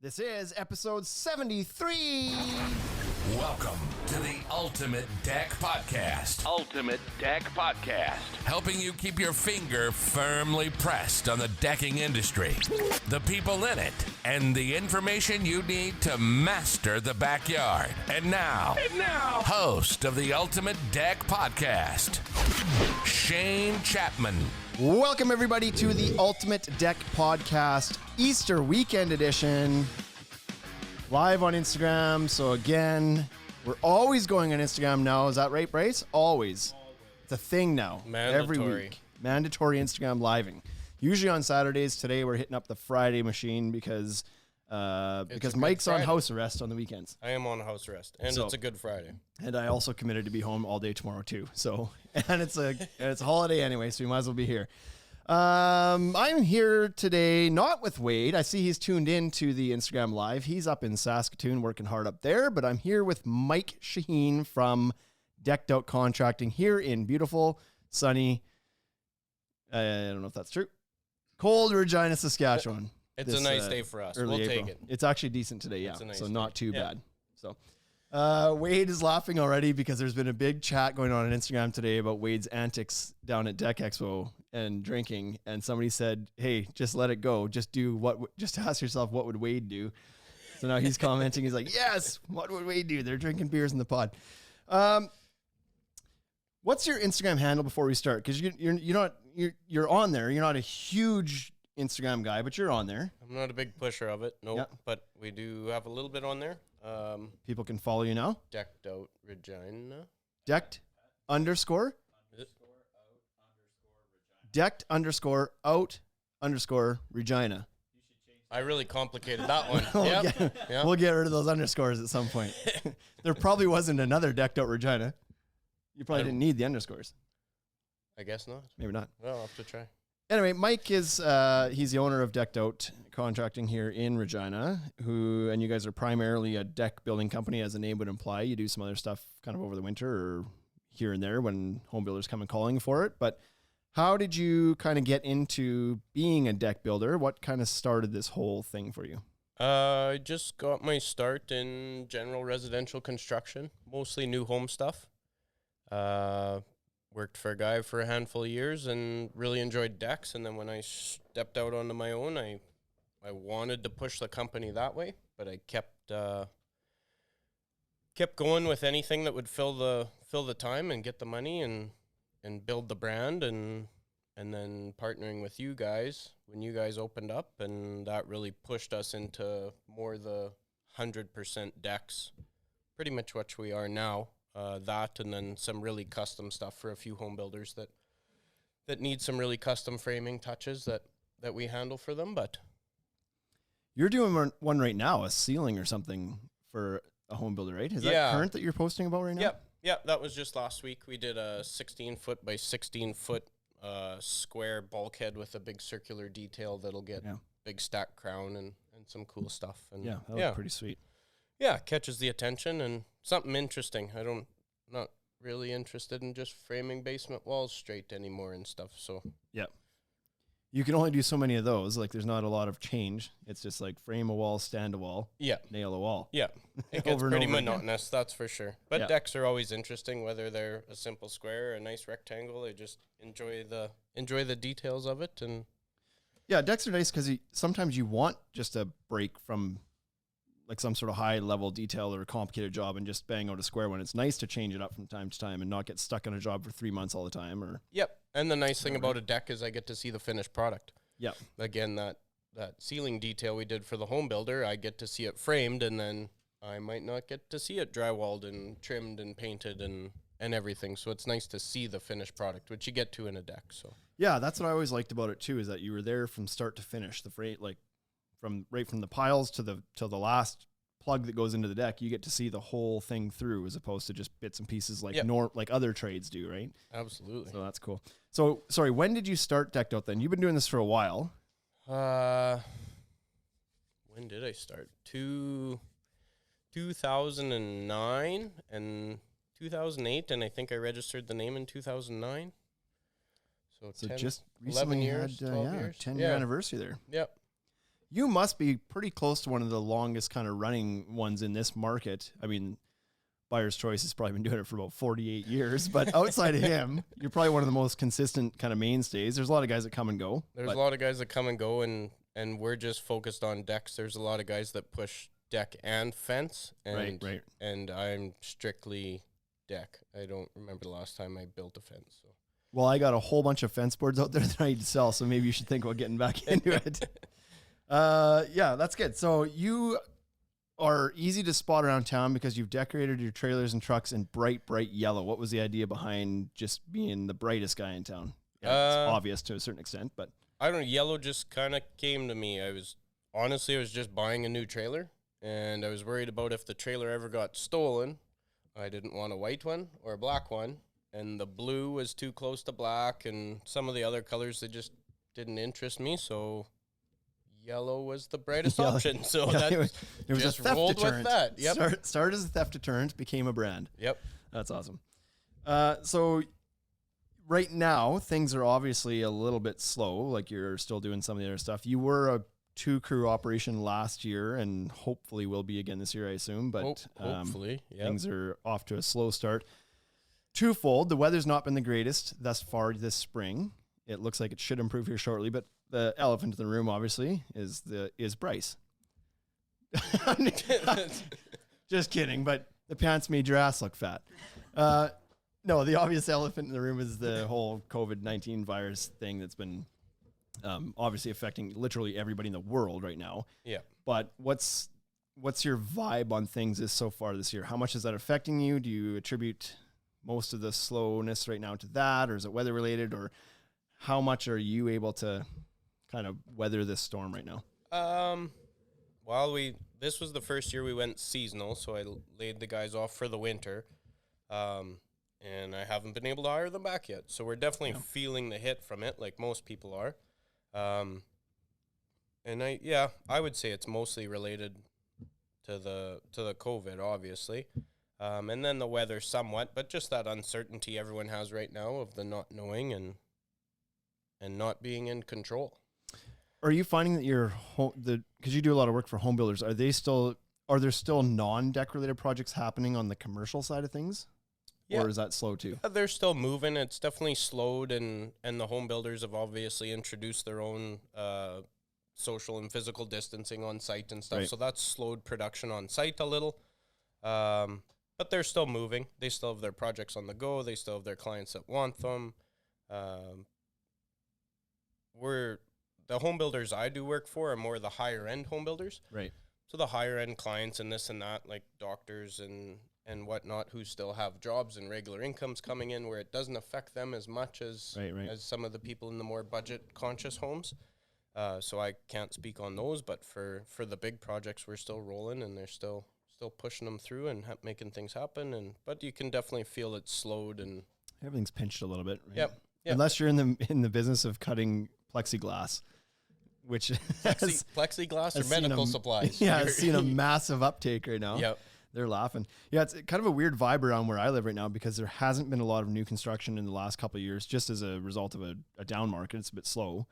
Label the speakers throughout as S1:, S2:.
S1: This is episode 73.
S2: Welcome to the Ultimate Deck Podcast.
S3: Ultimate Deck Podcast.
S2: Helping you keep your finger firmly pressed on the decking industry, the people in it, and the information you need to master the backyard. And now, host of the Ultimate Deck Podcast, Shane Chapman.
S1: Welcome, everybody, to the Ultimate Deck Podcast Easter Weekend Edition. Live on Instagram. So, again, we're always going on Instagram now. Is that right, Bryce? Always. It's a thing now.
S4: Mandatory.
S1: Every week. Mandatory Instagram living. Usually on Saturdays. Today, we're hitting up the Friday machine because Mike's on house arrest on the weekends.
S4: I am on house arrest, and it's a Good Friday.
S1: And I also committed to be home all day tomorrow too. So, and it's a holiday anyway, so you might as well be here. I'm here today, not with Wade. I see he's tuned in to the Instagram Live. He's up in Saskatoon working hard up there, but I'm here with Mike Shaheen from Decked Out Contracting here in beautiful, sunny, I don't know if that's true, cold Regina, Saskatchewan.
S4: It's a nice day for us. We'll take it.
S1: It's actually decent today, yeah.
S4: Nice
S1: so
S4: day.
S1: not too bad. So Wade is laughing already because there's been a big chat going on Instagram today about Wade's antics down at Deck Expo and drinking. And somebody said, hey, just let it go. Just ask yourself, what would Wade do? So now he's commenting. He's like, yes, what would Wade do? They're drinking beers in the pod. What's your Instagram handle before we start? Because you're on there. You're not a huge Instagram guy, but you're on there.
S4: I'm not a big pusher of it, nope.
S1: Yep.
S4: But we do have a little bit on there.
S1: People can follow you now.
S4: Decked Out Regina.
S1: Decked underscore? Decked underscore out underscore Regina.
S4: I really complicated that one. Yeah.
S1: We'll get rid of those underscores at some point. There probably wasn't another Decked Out Regina. You probably didn't need the underscores.
S4: I guess not.
S1: Maybe not.
S4: Well, I'll have to try.
S1: Anyway, Mike is he's the owner of Decked Out Contracting here in Regina, and you guys are primarily a deck building company, as the name would imply. You do some other stuff kind of over the winter or here and there when home builders come and calling for it. But how did you kind of get into being a deck builder? What kind of started this whole thing for you?
S4: I just got my start in general residential construction, mostly new home stuff. Worked for a guy for a handful of years and really enjoyed decks. And then when I stepped out onto my own, I wanted to push the company that way, but I kept going with anything that would fill the time and get the money and build the brand and then partnering with you guys when you guys opened up, and that really pushed us into more the 100% decks, pretty much what we are now. That and then some really custom stuff for a few home builders that need some really custom framing touches that we handle for them. But
S1: you're doing one right now, a ceiling or something for a home builder, right? Is that current that you're posting about right now?
S4: Yep. That was just last week. We did a 16-foot by 16-foot square bulkhead with a big circular detail that'll get big stack crown and some cool stuff. And
S1: that was pretty sweet.
S4: Yeah, catches the attention and something interesting. Not really interested in just framing basement walls straight anymore and stuff. So
S1: yeah, you can only do so many of those. Like, there's not a lot of change. It's just like frame a wall, stand a wall, nail a wall.
S4: Yeah, it gets pretty monotonous, that's for sure. But decks are always interesting, whether they're a simple square or a nice rectangle. I just enjoy the details of it. And
S1: yeah, decks are nice because sometimes you want just a break from like some sort of high level detail or a complicated job and just bang out a square one. It's nice to change it up from time to time and not get stuck on a job for 3 months all the time.
S4: Yep. And the nice thing about a deck is I get to see the finished product.
S1: Yep.
S4: Again, that ceiling detail we did for the home builder, I get to see it framed, and then I might not get to see it drywalled and trimmed and painted and everything. So it's nice to see the finished product, which you get to in a deck. So
S1: yeah, that's what I always liked about it too, is that you were there from start to finish. The freight, like from the piles to the last plug that goes into the deck, you get to see the whole thing through, as opposed to just bits and pieces like like other trades do, right?
S4: Absolutely.
S1: So that's cool. So sorry, when did you start Decked Out then? You've been doing this for a while.
S4: When did I start? 2009 and 2008, and I think I registered the name in 2009. So 10,
S1: just
S4: 11
S1: recently
S4: years,
S1: had
S4: 12 years.
S1: 10-year anniversary there.
S4: Yep.
S1: you must be pretty close to one of the longest kind of running ones in this market. I mean, Buyer's Choice has probably been doing it for about 48 years, but outside of him, you're probably one of the most consistent kind of mainstays. There's a lot of guys that come and go.
S4: There's a lot of guys that come and go, and we're just focused on decks. There's a lot of guys that push deck and fence, and
S1: Right.
S4: and I'm strictly deck. I don't remember the last time I built a fence. So.
S1: Well, I got a whole bunch of fence boards out there that I need to sell, so maybe you should think about getting back into it. Yeah, that's good. So you are easy to spot around town because you've decorated your trailers and trucks in bright yellow. What was the idea behind just being the brightest guy in town? Yeah, it's obvious to a certain extent, but
S4: I don't know. Yellow just kind of came to me. I was just buying a new trailer, and I was worried about if the trailer ever got stolen. I didn't want a white one or a black one, and the blue was too close to black, and some of the other colors that just didn't interest me. So yellow was the brightest option. So
S1: yeah,
S4: that
S1: it was
S4: just
S1: a theft
S4: rolled
S1: deterrent.
S4: with that. Yep.
S1: Started as a theft deterrent, became a brand.
S4: Yep.
S1: That's awesome. So right now, things are obviously a little bit slow. Like you're still doing some of the other stuff. You were a 2-crew operation last year and hopefully will be again this year, I assume. But
S4: hopefully,
S1: things are off to a slow start. Twofold, the weather's not been the greatest thus far this spring. It looks like it should improve here shortly, but the elephant in the room, obviously, is Bryce. Just kidding, but the pants made your ass look fat. No, the obvious elephant in the room is the whole COVID-19 virus thing that's been obviously affecting literally everybody in the world right now.
S4: Yeah.
S1: But what's your vibe on things so far this year? How much is that affecting you? Do you attribute most of the slowness right now to that, or is it weather related, or how much are you able to kind of weather this storm right now?
S4: Well, this was the first year we went seasonal, so I laid the guys off for the winter. And I haven't been able to hire them back yet. So we're definitely feeling the hit from it, like most people are. And I would say it's mostly related to the COVID, obviously. And then the weather somewhat, but just that uncertainty everyone has right now of the not knowing and not being in control.
S1: Are you finding that because you do a lot of work for home builders, are there still non-deck related projects happening on the commercial side of things? Yeah. Or is that slow too?
S4: They're still moving. It's definitely slowed, and the home builders have obviously introduced their own social and physical distancing on site and stuff. Right. So that's slowed production on site a little. But they're still moving. They still have their projects on the go. They still have their clients that want them. The home builders I do work for are more the higher end home builders.
S1: Right.
S4: So the higher end clients and this and that, like doctors and whatnot, who still have jobs and regular incomes coming in, where it doesn't affect them as much as as some of the people in the more budget conscious homes. So I can't speak on those, but for the big projects, we're still rolling, and they're still pushing them through and making things happen. But you can definitely feel it slowed, and
S1: everything's pinched a little bit. Right?
S4: Yep.
S1: Unless you're in the business of cutting plexiglass, which
S4: plexiglass or medical supplies.
S1: Yeah, I've seen a massive uptake right now.
S4: Yep.
S1: They're laughing. Yeah, it's kind of a weird vibe around where I live right now because there hasn't been a lot of new construction in the last couple of years, just as a result of a down market. It's a bit slow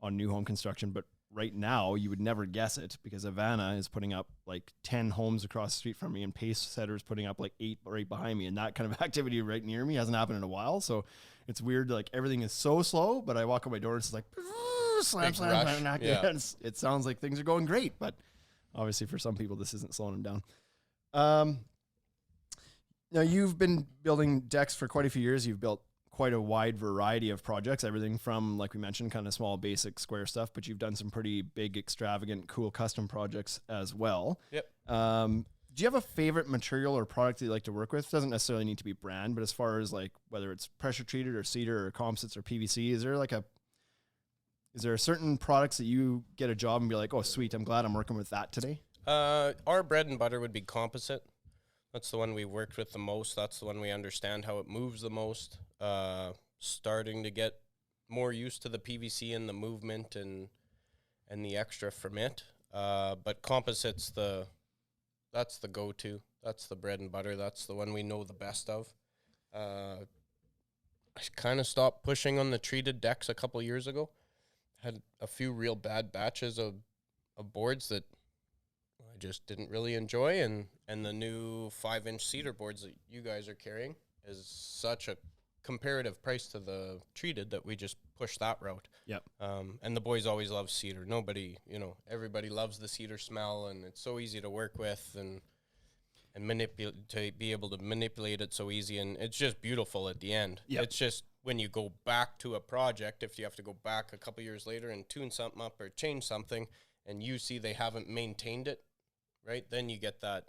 S1: on new home construction, but right now you would never guess it because Havana is putting up like 10 homes across the street from me, and Pace Setter is putting up like 8 right behind me, and that kind of activity right near me hasn't happened in a while. So it's weird. Like everything is so slow, but I walk out my door and it's like slam. Yeah. It sounds like things are going great, but obviously for some people this isn't slowing them down. Now you've been building decks for quite a few years. You've built quite a wide variety of projects, everything from, like we mentioned, kind of small, basic square stuff, but you've done some pretty big, extravagant, cool custom projects as well.
S4: Yep.
S1: Do you have a favorite material or product that you like to work with? It doesn't necessarily need to be brand, but as far as like whether it's pressure treated or cedar or composites or PVC, is there certain products that you get a job and be like, oh, sweet, I'm glad I'm working with that today?
S4: Our bread and butter would be composite. That's the one we worked with the most. That's the one we understand how it moves the most. Starting to get more used to the PVC and the movement and the extra from it. But composite's that's the go-to. That's the bread and butter. That's the one we know the best of. I kind of stopped pushing on the treated decks a couple years ago. Had a few real bad batches of of boards that I just didn't really enjoy, and the new 5-inch cedar boards that you guys are carrying is such a comparative price to the treated that we just push that route.
S1: Yep.
S4: And the boys always love cedar. Nobody, everybody loves the cedar smell, and it's so easy to work with and to be able to manipulate it so easy, and it's just beautiful at the end.
S1: Yep.
S4: It's just when you go back to a project, if you have to go back a couple years later and tune something up or change something, and you see they haven't maintained it, right? Then you get that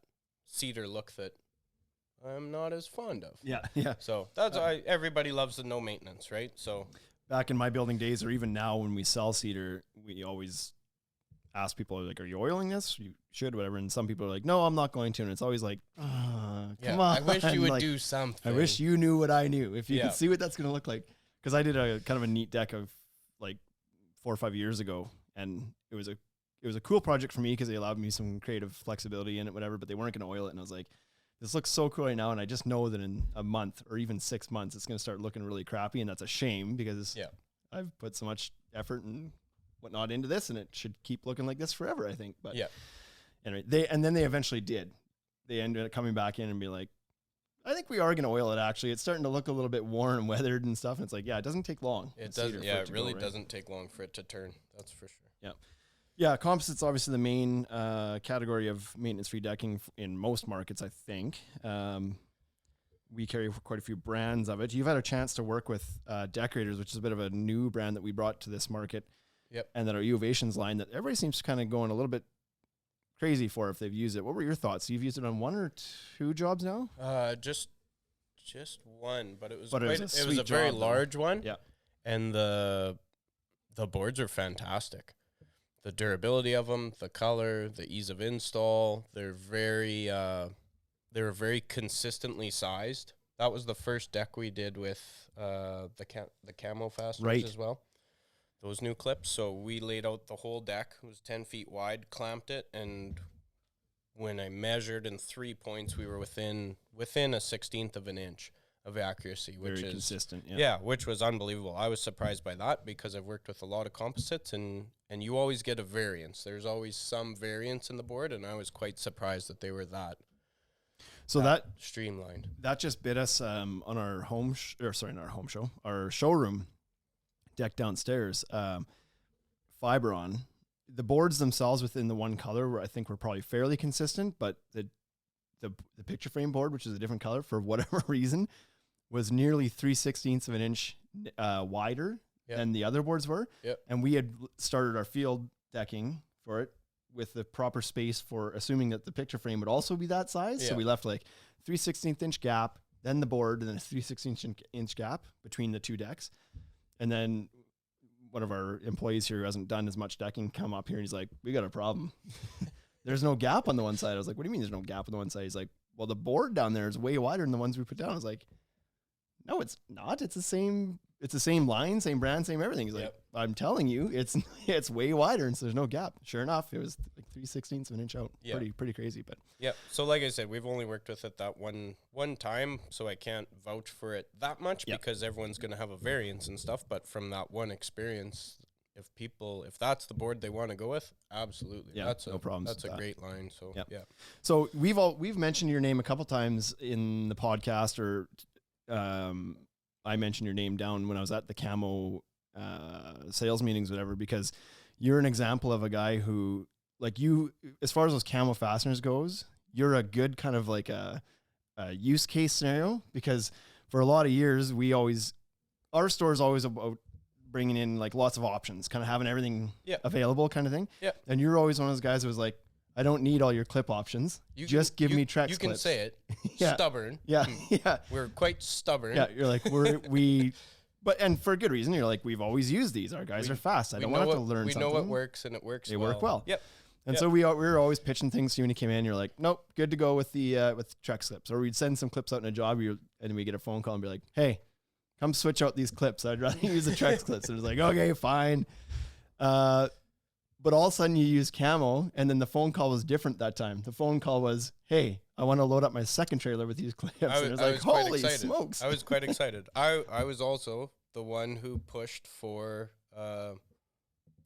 S4: cedar look that I'm not as fond of.
S1: Yeah, yeah.
S4: So that's why everybody loves the no maintenance, right? So
S1: back in my building days, or even now when we sell cedar, we always ask people, like, are you oiling this? You should, whatever. And some people are like, no, I'm not going to. And it's always like, come on.
S4: I wish you would
S1: like,
S4: do something.
S1: I wish you knew what I knew. If you could see what that's going to look like. Because I did a kind of a neat deck of like 4 or 5 years ago. And it was a cool project for me because they allowed me some creative flexibility in it, whatever, but they weren't going to oil it. And I was like, this looks so cool right now. And I just know that in a month or even 6 months, it's going to start looking really crappy. And that's a shame because I've put so much effort and whatnot into this, and it should keep looking like this forever, I think. But anyway, then they eventually did. They ended up coming back in and be like, I think we are going to oil it. Actually, it's starting to look a little bit worn and weathered and stuff. And it's like, it doesn't take long.
S4: It doesn't. Yeah, it really doesn't take long for it to turn. That's for sure.
S1: Yeah, composites obviously the main category of maintenance-free decking in most markets, I think. We carry quite a few brands of it. You've had a chance to work with Decorators, which is a bit of a new brand that we brought to this market.
S4: Yep.
S1: And that our Uovations line that everybody seems to kind of going a little bit crazy for if they've used it. What were your thoughts? You've used it on 1 or 2 jobs now?
S4: Just one, but it was
S1: a
S4: very
S1: job,
S4: large one.
S1: Yeah.
S4: And the boards are fantastic. The durability of them, the color, the ease of install, they're very consistently sized. That was the first deck we did with the camo fasteners as well. Those new clips. So we laid out the whole deck. It was 10 feet wide, clamped it, and when I measured in 3 points, we were within a 1/16 of an inch of accuracy, which
S1: Very
S4: is
S1: consistent.
S4: which was unbelievable. I was surprised by that because I've worked with a lot of composites, and you always get a variance. There's always some variance in the board, and I was quite surprised that they were that.
S1: So that
S4: streamlined.
S1: That just bit us on our our showroom deck downstairs. Fibron, the boards themselves within the one color were, I think, were probably fairly consistent, but the picture frame board, which is a different color for whatever reason, was nearly 3/16 of an inch wider than the other boards were.
S4: Yep.
S1: And we had started our field decking for it with the proper space for assuming that the picture frame would also be that size. So we left like 3/16 inch gap, then the board, and then a 3/16 inch gap between the two decks. And then one of our employees here who hasn't done as much decking come up here and he's like, we got a problem. There's no gap on the one side. I was like, what do you mean there's no gap on the one side? He's like, well, the board down there is way wider than the ones we put down. I was like, no, it's not. It's the same line, same brand, same everything. He's like, I'm telling you, it's way wider, and so there's no gap. Sure enough, it was like 3/16 of an inch out. Pretty crazy, but
S4: So like I said, we've only worked with it that one time, so I can't vouch for it that much because everyone's going to have a variance and stuff. But from that one experience, if that's the board they want to go with, absolutely,
S1: no problems.
S4: That's a great line. So
S1: So we've mentioned your name a couple times in the podcast, or I mentioned your name down when I was at the camo sales meetings, whatever, because you're an example of a guy who, like, you, as far as those camo fasteners goes, you're a good kind of like a use case scenario, because for a lot of years, our store is always about bringing in like lots of options, kind of having everything available kind of thing.
S4: Yeah.
S1: And you're always one of those guys who was like, I don't need all your clip options. Just give me Trex clips.
S4: You can say it. Stubborn.
S1: Yeah.
S4: We're quite stubborn.
S1: Yeah. You're like, and for a good reason. You're like, we've always used these. Our guys are fast. I don't want to have to learn something.
S4: We know what works, and it works.
S1: They work well.
S4: Yep.
S1: And so we were always pitching things to you when you came in. You're like, nope, good to go with the with Trex clips. Or we'd send some clips out in a job, and we get a phone call and be like, hey, come switch out these clips. I'd rather use the Trex clips. And it was like, okay, fine. But all of a sudden you use camo, and then the phone call was different that time. The phone call was, hey, I want to load up my second trailer with these clips. And it was like, holy smokes.
S4: I was quite excited. I was also the one who pushed for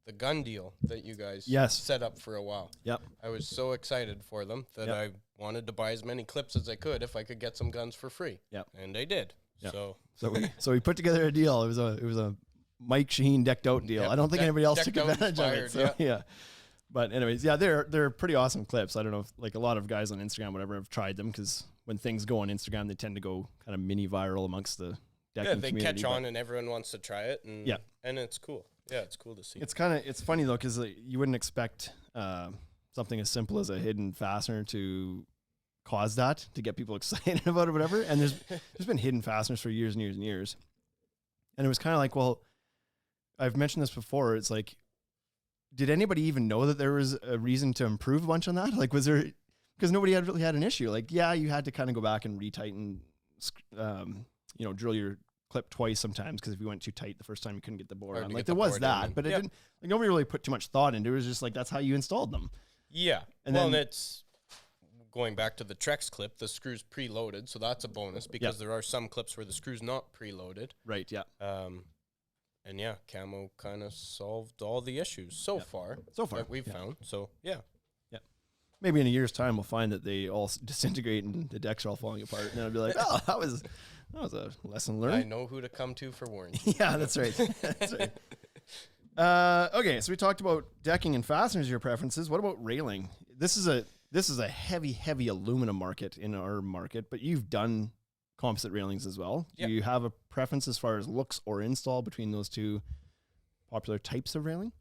S4: the gun deal that you guys
S1: Yes.
S4: set up for a while.
S1: Yep.
S4: I was so excited for them that
S1: Yep.
S4: I wanted to buy as many clips as I could if I could get some guns for free.
S1: Yep.
S4: And I did.
S1: Yep.
S4: So
S1: So we put together a deal. It was a Mike Shaheen decked out deal.
S4: Yep.
S1: I don't think anybody else took
S4: Decked out
S1: advantage of it.
S4: inspired,
S1: So yeah. But anyways, yeah, they're pretty awesome clips. I don't know if like a lot of guys on Instagram, whatever, have tried them because when things go on Instagram, they tend to go kind of mini viral amongst the decking
S4: they
S1: community.
S4: catch on and everyone wants to try it. And
S1: Yeah.
S4: and it's cool. Yeah, it's cool to see.
S1: It's funny though because you wouldn't expect something as simple as a hidden fastener to cause that to get people excited about it, or whatever. And there's been hidden fasteners for years and years and years, and it was kind of like, well, I've mentioned this before. It's like, did anybody even know that there was a reason to improve a bunch on that? Like, was there, because nobody had really had an issue. Like, yeah, you had to kind of go back and retighten, drill your clip twice sometimes because if you went too tight the first time, you couldn't get the board
S4: Hard
S1: on.
S4: to
S1: Like,
S4: get the
S1: there was
S4: board
S1: that,
S4: in.
S1: but it
S4: Yep.
S1: didn't, like, nobody really put too much thought into it. It was just like, that's how you installed them.
S4: Yeah.
S1: And
S4: And
S1: then-
S4: it's going back to the Trex clip, the screw's preloaded, so that's a bonus because there are some clips where the screw's not preloaded.
S1: Right. Yeah.
S4: And yeah, camo kind of solved all the issues so far.
S1: So far,
S4: that we've
S1: yeah.
S4: found. So yeah.
S1: Maybe in a year's time, we'll find that they all disintegrate and the decks are all falling apart. And then I'll be like, oh, that was a lesson
S4: I
S1: learned.
S4: know who to come to for warranty.
S1: Yeah, that's right. That's right. Okay, so we talked about decking and fasteners, your preferences. What about railing? This is a heavy aluminum market in our market, but you've done composite railings as well.
S4: Yep.
S1: Do you have a preference as far as looks or install between those two popular types of railing?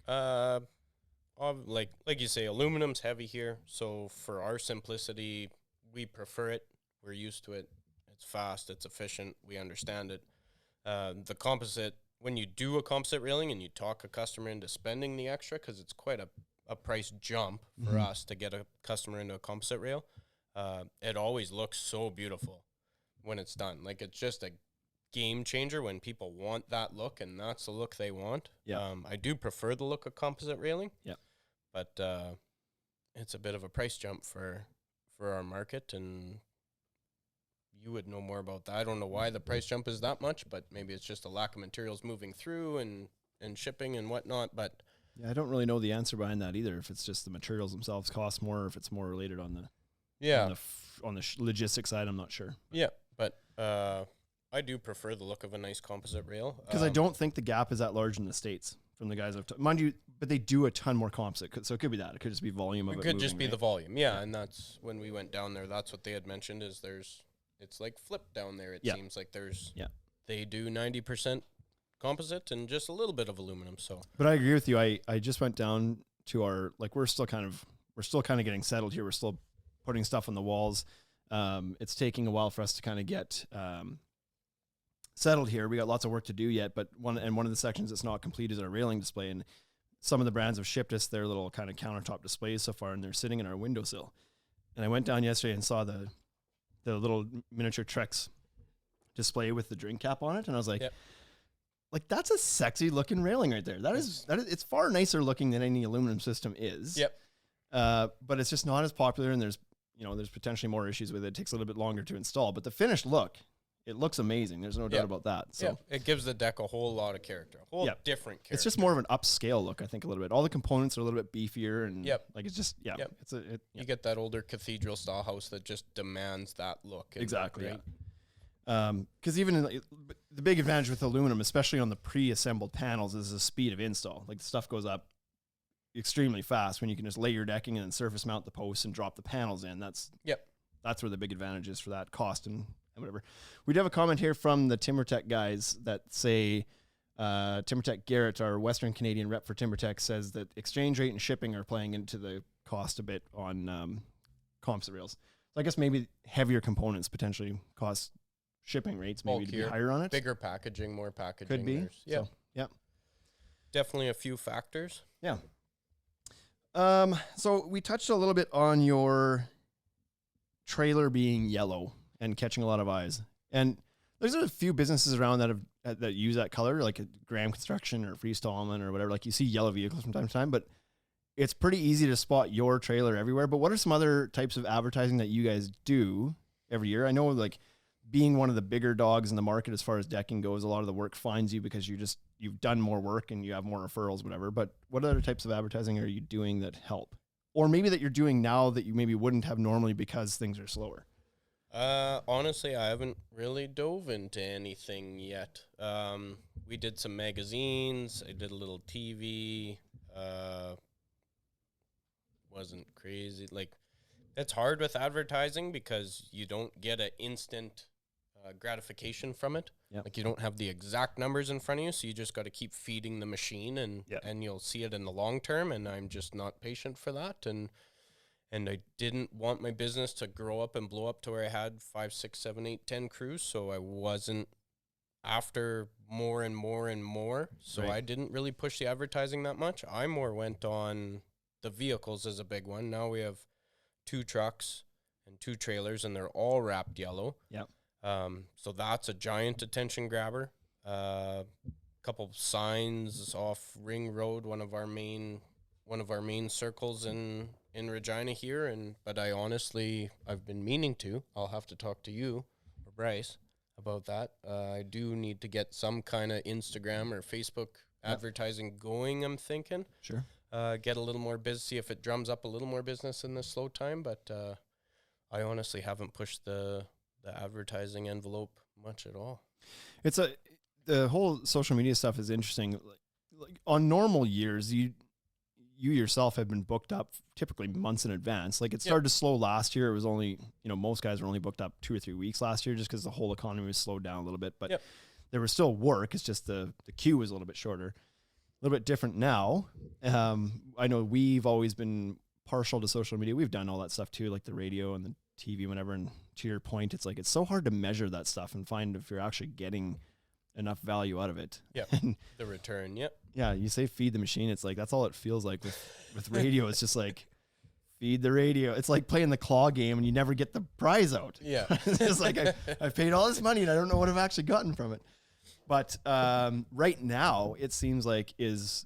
S4: Like you say, aluminum's heavy here. So for our simplicity, we prefer it. We're used to it. It's fast. It's efficient. We understand it. The composite, when you do a composite railing and you talk a customer into spending the extra, because it's quite a price jump for us to get a customer into a composite rail, it always looks so beautiful when it's done. Like, it's just a game changer when people want that look, and that's the look they want.
S1: Yeah.
S4: I do prefer the look of composite railing.
S1: Yeah.
S4: But it's a bit of a price jump for our market, and you would know more about that. I don't know why the price jump is that much, but maybe it's just a lack of materials moving through and shipping and whatnot. But
S1: Yeah, I don't really know the answer behind that either. If it's just the materials themselves cost more, or if it's more related on the
S4: yeah,
S1: on the logistics side, I'm not sure.
S4: yeah. But I do prefer the look of a nice composite rail
S1: Because I don't think the gap is that large in the States from the guys mind you, but they do a ton more composite. So it could be that. It could just be volume of it.
S4: It could just
S1: moving,
S4: be
S1: right?
S4: the volume, yeah. And that's when we went down there. That's what they had mentioned is it's like flipped down there. It
S1: Yeah.
S4: seems like
S1: Yeah.
S4: they do 90% composite and just a little bit of aluminum. So
S1: But I agree with you. I just went down to our, like, we're still kind of getting settled here. We're still putting stuff on the walls. It's taking a while for us to kind of get settled here. We got lots of work to do yet, but one of the sections that's not complete is our railing display. And some of the brands have shipped us their little kind of countertop displays so far, and they're sitting in our windowsill. And I went down yesterday and saw the little miniature Trex display with the drink cap on it, and I was like,
S4: Yep.
S1: like, that's a sexy looking railing right there. That is it's far nicer looking than any aluminum system is.
S4: Yep.
S1: But it's just not as popular, and there's potentially more issues with it. It takes a little bit longer to install, but the finished look, it looks amazing. There's no doubt
S4: Yep.
S1: about that. So
S4: yeah, it gives the deck a whole lot of character, a whole
S1: Yep.
S4: different character.
S1: it's just more of an upscale look, I think, a little bit. All the components are a little bit beefier, and
S4: Yep.
S1: like, it's just
S4: Yep.
S1: You
S4: You get that older cathedral style house that just demands that look. and
S1: exactly.
S4: right?
S1: Because even the big advantage with aluminum, especially on the pre-assembled panels, is the speed of install. Like, the stuff goes up extremely fast when you can just lay your decking and then surface mount the posts and drop the panels in. That's where the big advantage is for that cost and whatever. We do have a comment here from the TimberTech guys that say TimberTech Garrett, our Western Canadian rep for TimberTech, says that exchange rate and shipping are playing into the cost a bit on composite rails. So I guess maybe heavier components potentially cost shipping rates maybe to be
S4: Bulkier,
S1: higher on it.
S4: Bigger packaging, more packaging.
S1: Could be.
S4: Yeah,
S1: So, yeah.
S4: definitely a few factors.
S1: Yeah. So we touched a little bit on your trailer being yellow and catching a lot of eyes. And there's a few businesses around that use that color, like a Graham Construction or Freestallman or whatever. Like, you see yellow vehicles from time to time, but it's pretty easy to spot your trailer everywhere. But what are some other types of advertising that you guys do every year? I know, like, being one of the bigger dogs in the market as far as decking goes, a lot of the work finds you because you've done more work and you have more referrals, whatever. But what other types of advertising are you doing that help? Or maybe that you're doing now that you maybe wouldn't have normally because things are slower?
S4: Honestly, I haven't really dove into anything yet. We did some magazines. I did a little TV. Wasn't crazy. Like, it's hard with advertising because you don't get an instant gratification from it.
S1: Yep.
S4: Like, you don't have the exact numbers in front of you, so you just got to keep feeding the machine, and
S1: Yep.
S4: and you'll see it in the long term. And I'm just not patient for that. And I didn't want my business to grow up and blow up to where I had 5, 6, 7, 8, 10 crews. So I wasn't after more and more and more. So
S1: Right.
S4: I didn't really push the advertising that much. I more went on the vehicles as a big one. Now we have 2 trucks and 2 trailers, and they're all wrapped yellow.
S1: Yep.
S4: So that's a giant attention grabber. Couple signs off Ring Road, one of our main circles in Regina here. But I've been meaning to. I'll have to talk to you or Bryce about that. I do need to get some kind of Instagram or Facebook advertising going, I'm thinking.
S1: Sure.
S4: Get a little more business, see if it drums up a little more business in this slow time. But I honestly haven't pushed the advertising envelope much at all.
S1: The whole social media stuff is interesting. Like on normal years, you yourself have been booked up typically months in advance. Like it started to slow last year. It was only, most guys were only booked up 2 or 3 weeks last year just because the whole economy was slowed down a little bit. But there was still work. It's just the queue was a little bit shorter, a little bit different now. I know we've always been partial to social media. We've done all that stuff too, like the radio and the TV, whatever. And to your point, it's like, it's so hard to measure that stuff and find if you're actually getting enough value out of it.
S4: Yeah. The return. Yep.
S1: Yeah. You say feed the machine. It's like, that's all it feels like with radio. It's just like feed the radio. It's like playing the claw game and you never get the prize out.
S4: Yeah.
S1: It's just like, I've paid all this money and I don't know what I've actually gotten from it. But right now it seems like is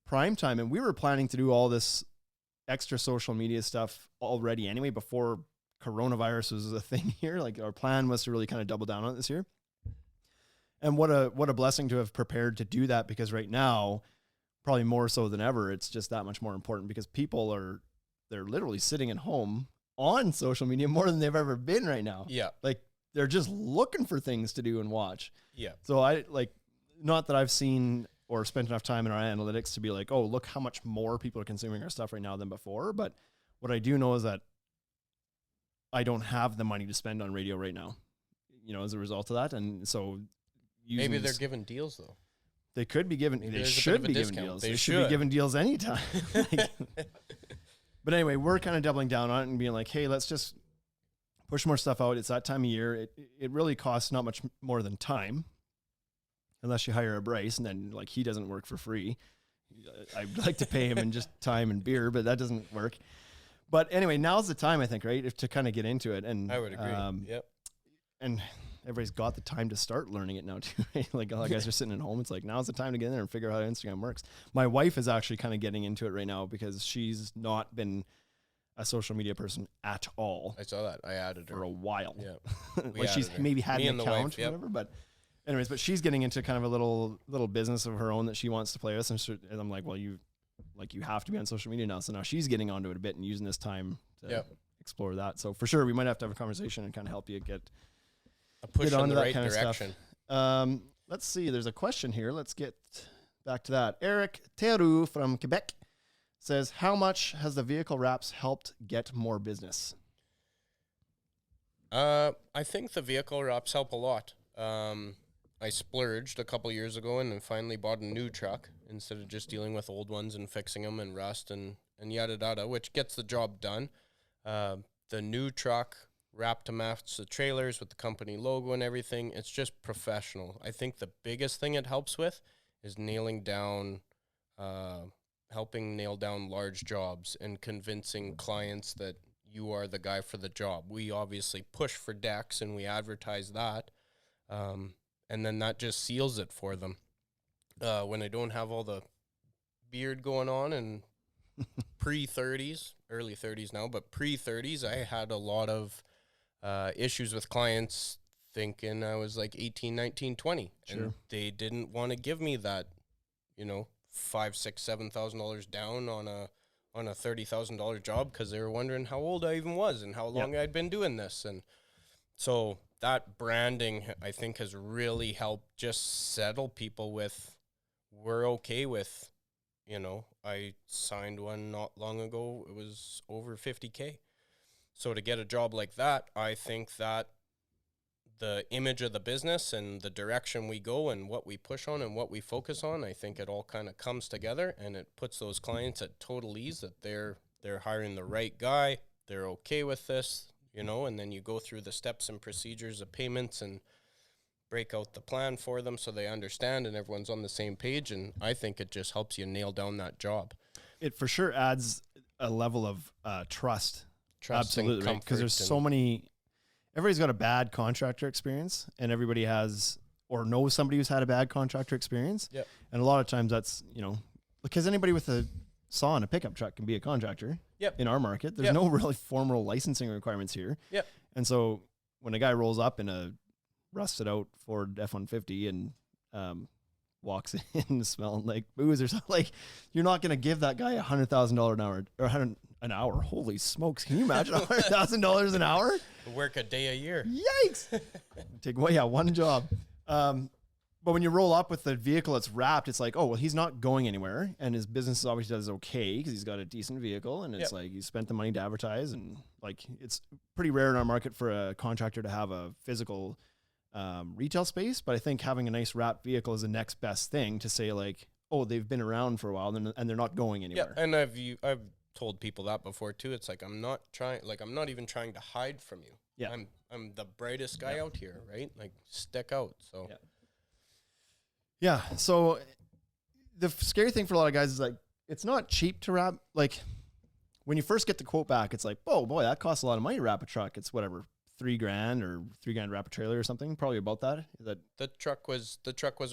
S1: prime time. And we were planning to do all this extra social media stuff already anyway, before coronavirus was a thing here. Like our plan was to really kind of double down on it this year. And what a blessing to have prepared to do that, because right now, probably more so than ever, it's just that much more important because they're literally sitting at home on social media more than they've ever been right now.
S4: Yeah.
S1: Like they're just looking for things to do and watch.
S4: Yeah.
S1: So I not that I've seen or spent enough time in our analytics to be like, oh, look how much more people are consuming our stuff right now than before. But what I do know is that I don't have the money to spend on radio right now, as a result of that. And so
S4: maybe they're giving deals though.
S1: They could be given. They should be given deals. They should be given deals anytime. But anyway, we're kind of doubling down on it and being like, hey, let's just push more stuff out. It's that time of year. It really costs not much more than time, unless you hire a Bryce, and then like he doesn't work for free. I'd like to pay him in just time and beer, but that doesn't work. But anyway, now's the time, I think, right, to kind of get into it. And
S4: I would agree. Yep.
S1: And everybody's got the time to start learning it now too. Right? Like all the guys are sitting at home. It's like, now's the time to get in there and figure out how Instagram works. My wife is actually kind of getting into it right now because she's not been a social media person at all.
S4: I saw that. I added her
S1: for a while.
S4: Yeah.
S1: Like she's maybe had an account
S4: wife,
S1: or whatever, but anyways, but she's getting into kind of a little business of her own that she wants to play with. And I'm like, well, you have to be on social media now. So now she's getting onto it a bit and using this time to explore that. So for sure, we might have to have a conversation and kind of help you get
S4: a push in the right direction.
S1: Let's see. There's a question here. Let's get back to that. Eric Theroux from Quebec says, how much has the vehicle wraps helped get more business?
S4: I think the vehicle wraps help a lot. I splurged a couple years ago and then finally bought a new truck instead of just dealing with old ones and fixing them and rust and yada yada, which gets the job done. The new truck wrapped to match the trailers with the company logo and everything. It's just professional. I think the biggest thing it helps with is helping nail down large jobs and convincing clients that you are the guy for the job. We obviously push for decks and we advertise that. And then that just seals it for them. When I don't have all the beard going on and pre-30s, early 30s now, but pre-30s, I had a lot of issues with clients thinking I was like 18, 19, 20.
S1: Sure.
S4: And they didn't want to give me that, $5,000, $6,000, $7,000 down on a $30,000 job, because they were wondering how old I even was and how long I'd been doing this. And so that branding, I think, has really helped just settle people with, we're okay with, I signed one not long ago. It was over 50K. So to get a job like that, I think that the image of the business and the direction we go and what we push on and what we focus on, I think it all kind of comes together, and it puts those clients at total ease that they're hiring the right guy. They're okay with this, and then you go through the steps and procedures of payments and break out the plan for them so they understand and everyone's on the same page. And I think it just helps you nail down that job.
S1: It for sure adds a level of trust. Absolutely, right? Because there's so many. Everybody's got a bad contractor experience, and everybody has or knows somebody who's had a bad contractor experience.
S4: Yep.
S1: And a lot of times that's because anybody with a saw and a pickup truck can be a contractor.
S4: Yep.
S1: In our market, there's no really formal licensing requirements here.
S4: Yep.
S1: And so when a guy rolls up in a rusted out Ford F-150 and walks in smelling like booze or something, like, you're not going to give that guy $100,000 an hour or an hour. Holy smokes. Can you imagine $100,000 an hour?
S4: Work a day a year.
S1: Yikes. Take one job. But when you roll up with the vehicle that's wrapped, it's like, oh, well, he's not going anywhere. And his business obviously does okay because he's got a decent vehicle. And it's like, you spent the money to advertise. And like, it's pretty rare in our market for a contractor to have a physical retail space. But I think having a nice wrapped vehicle is the next best thing to say, like, oh, they've been around for a while and they're not going anywhere.
S4: Yeah, and I've told people that before too. It's like, I'm not even trying to hide from you.
S1: Yeah.
S4: I'm the brightest guy out here, right? Like, stick out. So
S1: yeah. So the scary thing for a lot of guys is, like, it's not cheap to wrap. Like, when you first get the quote back, it's like, oh boy, that costs a lot of money to wrap a truck. It's whatever, $3,000 or $3,000 wrap a trailer or something. Probably about that.
S4: The truck was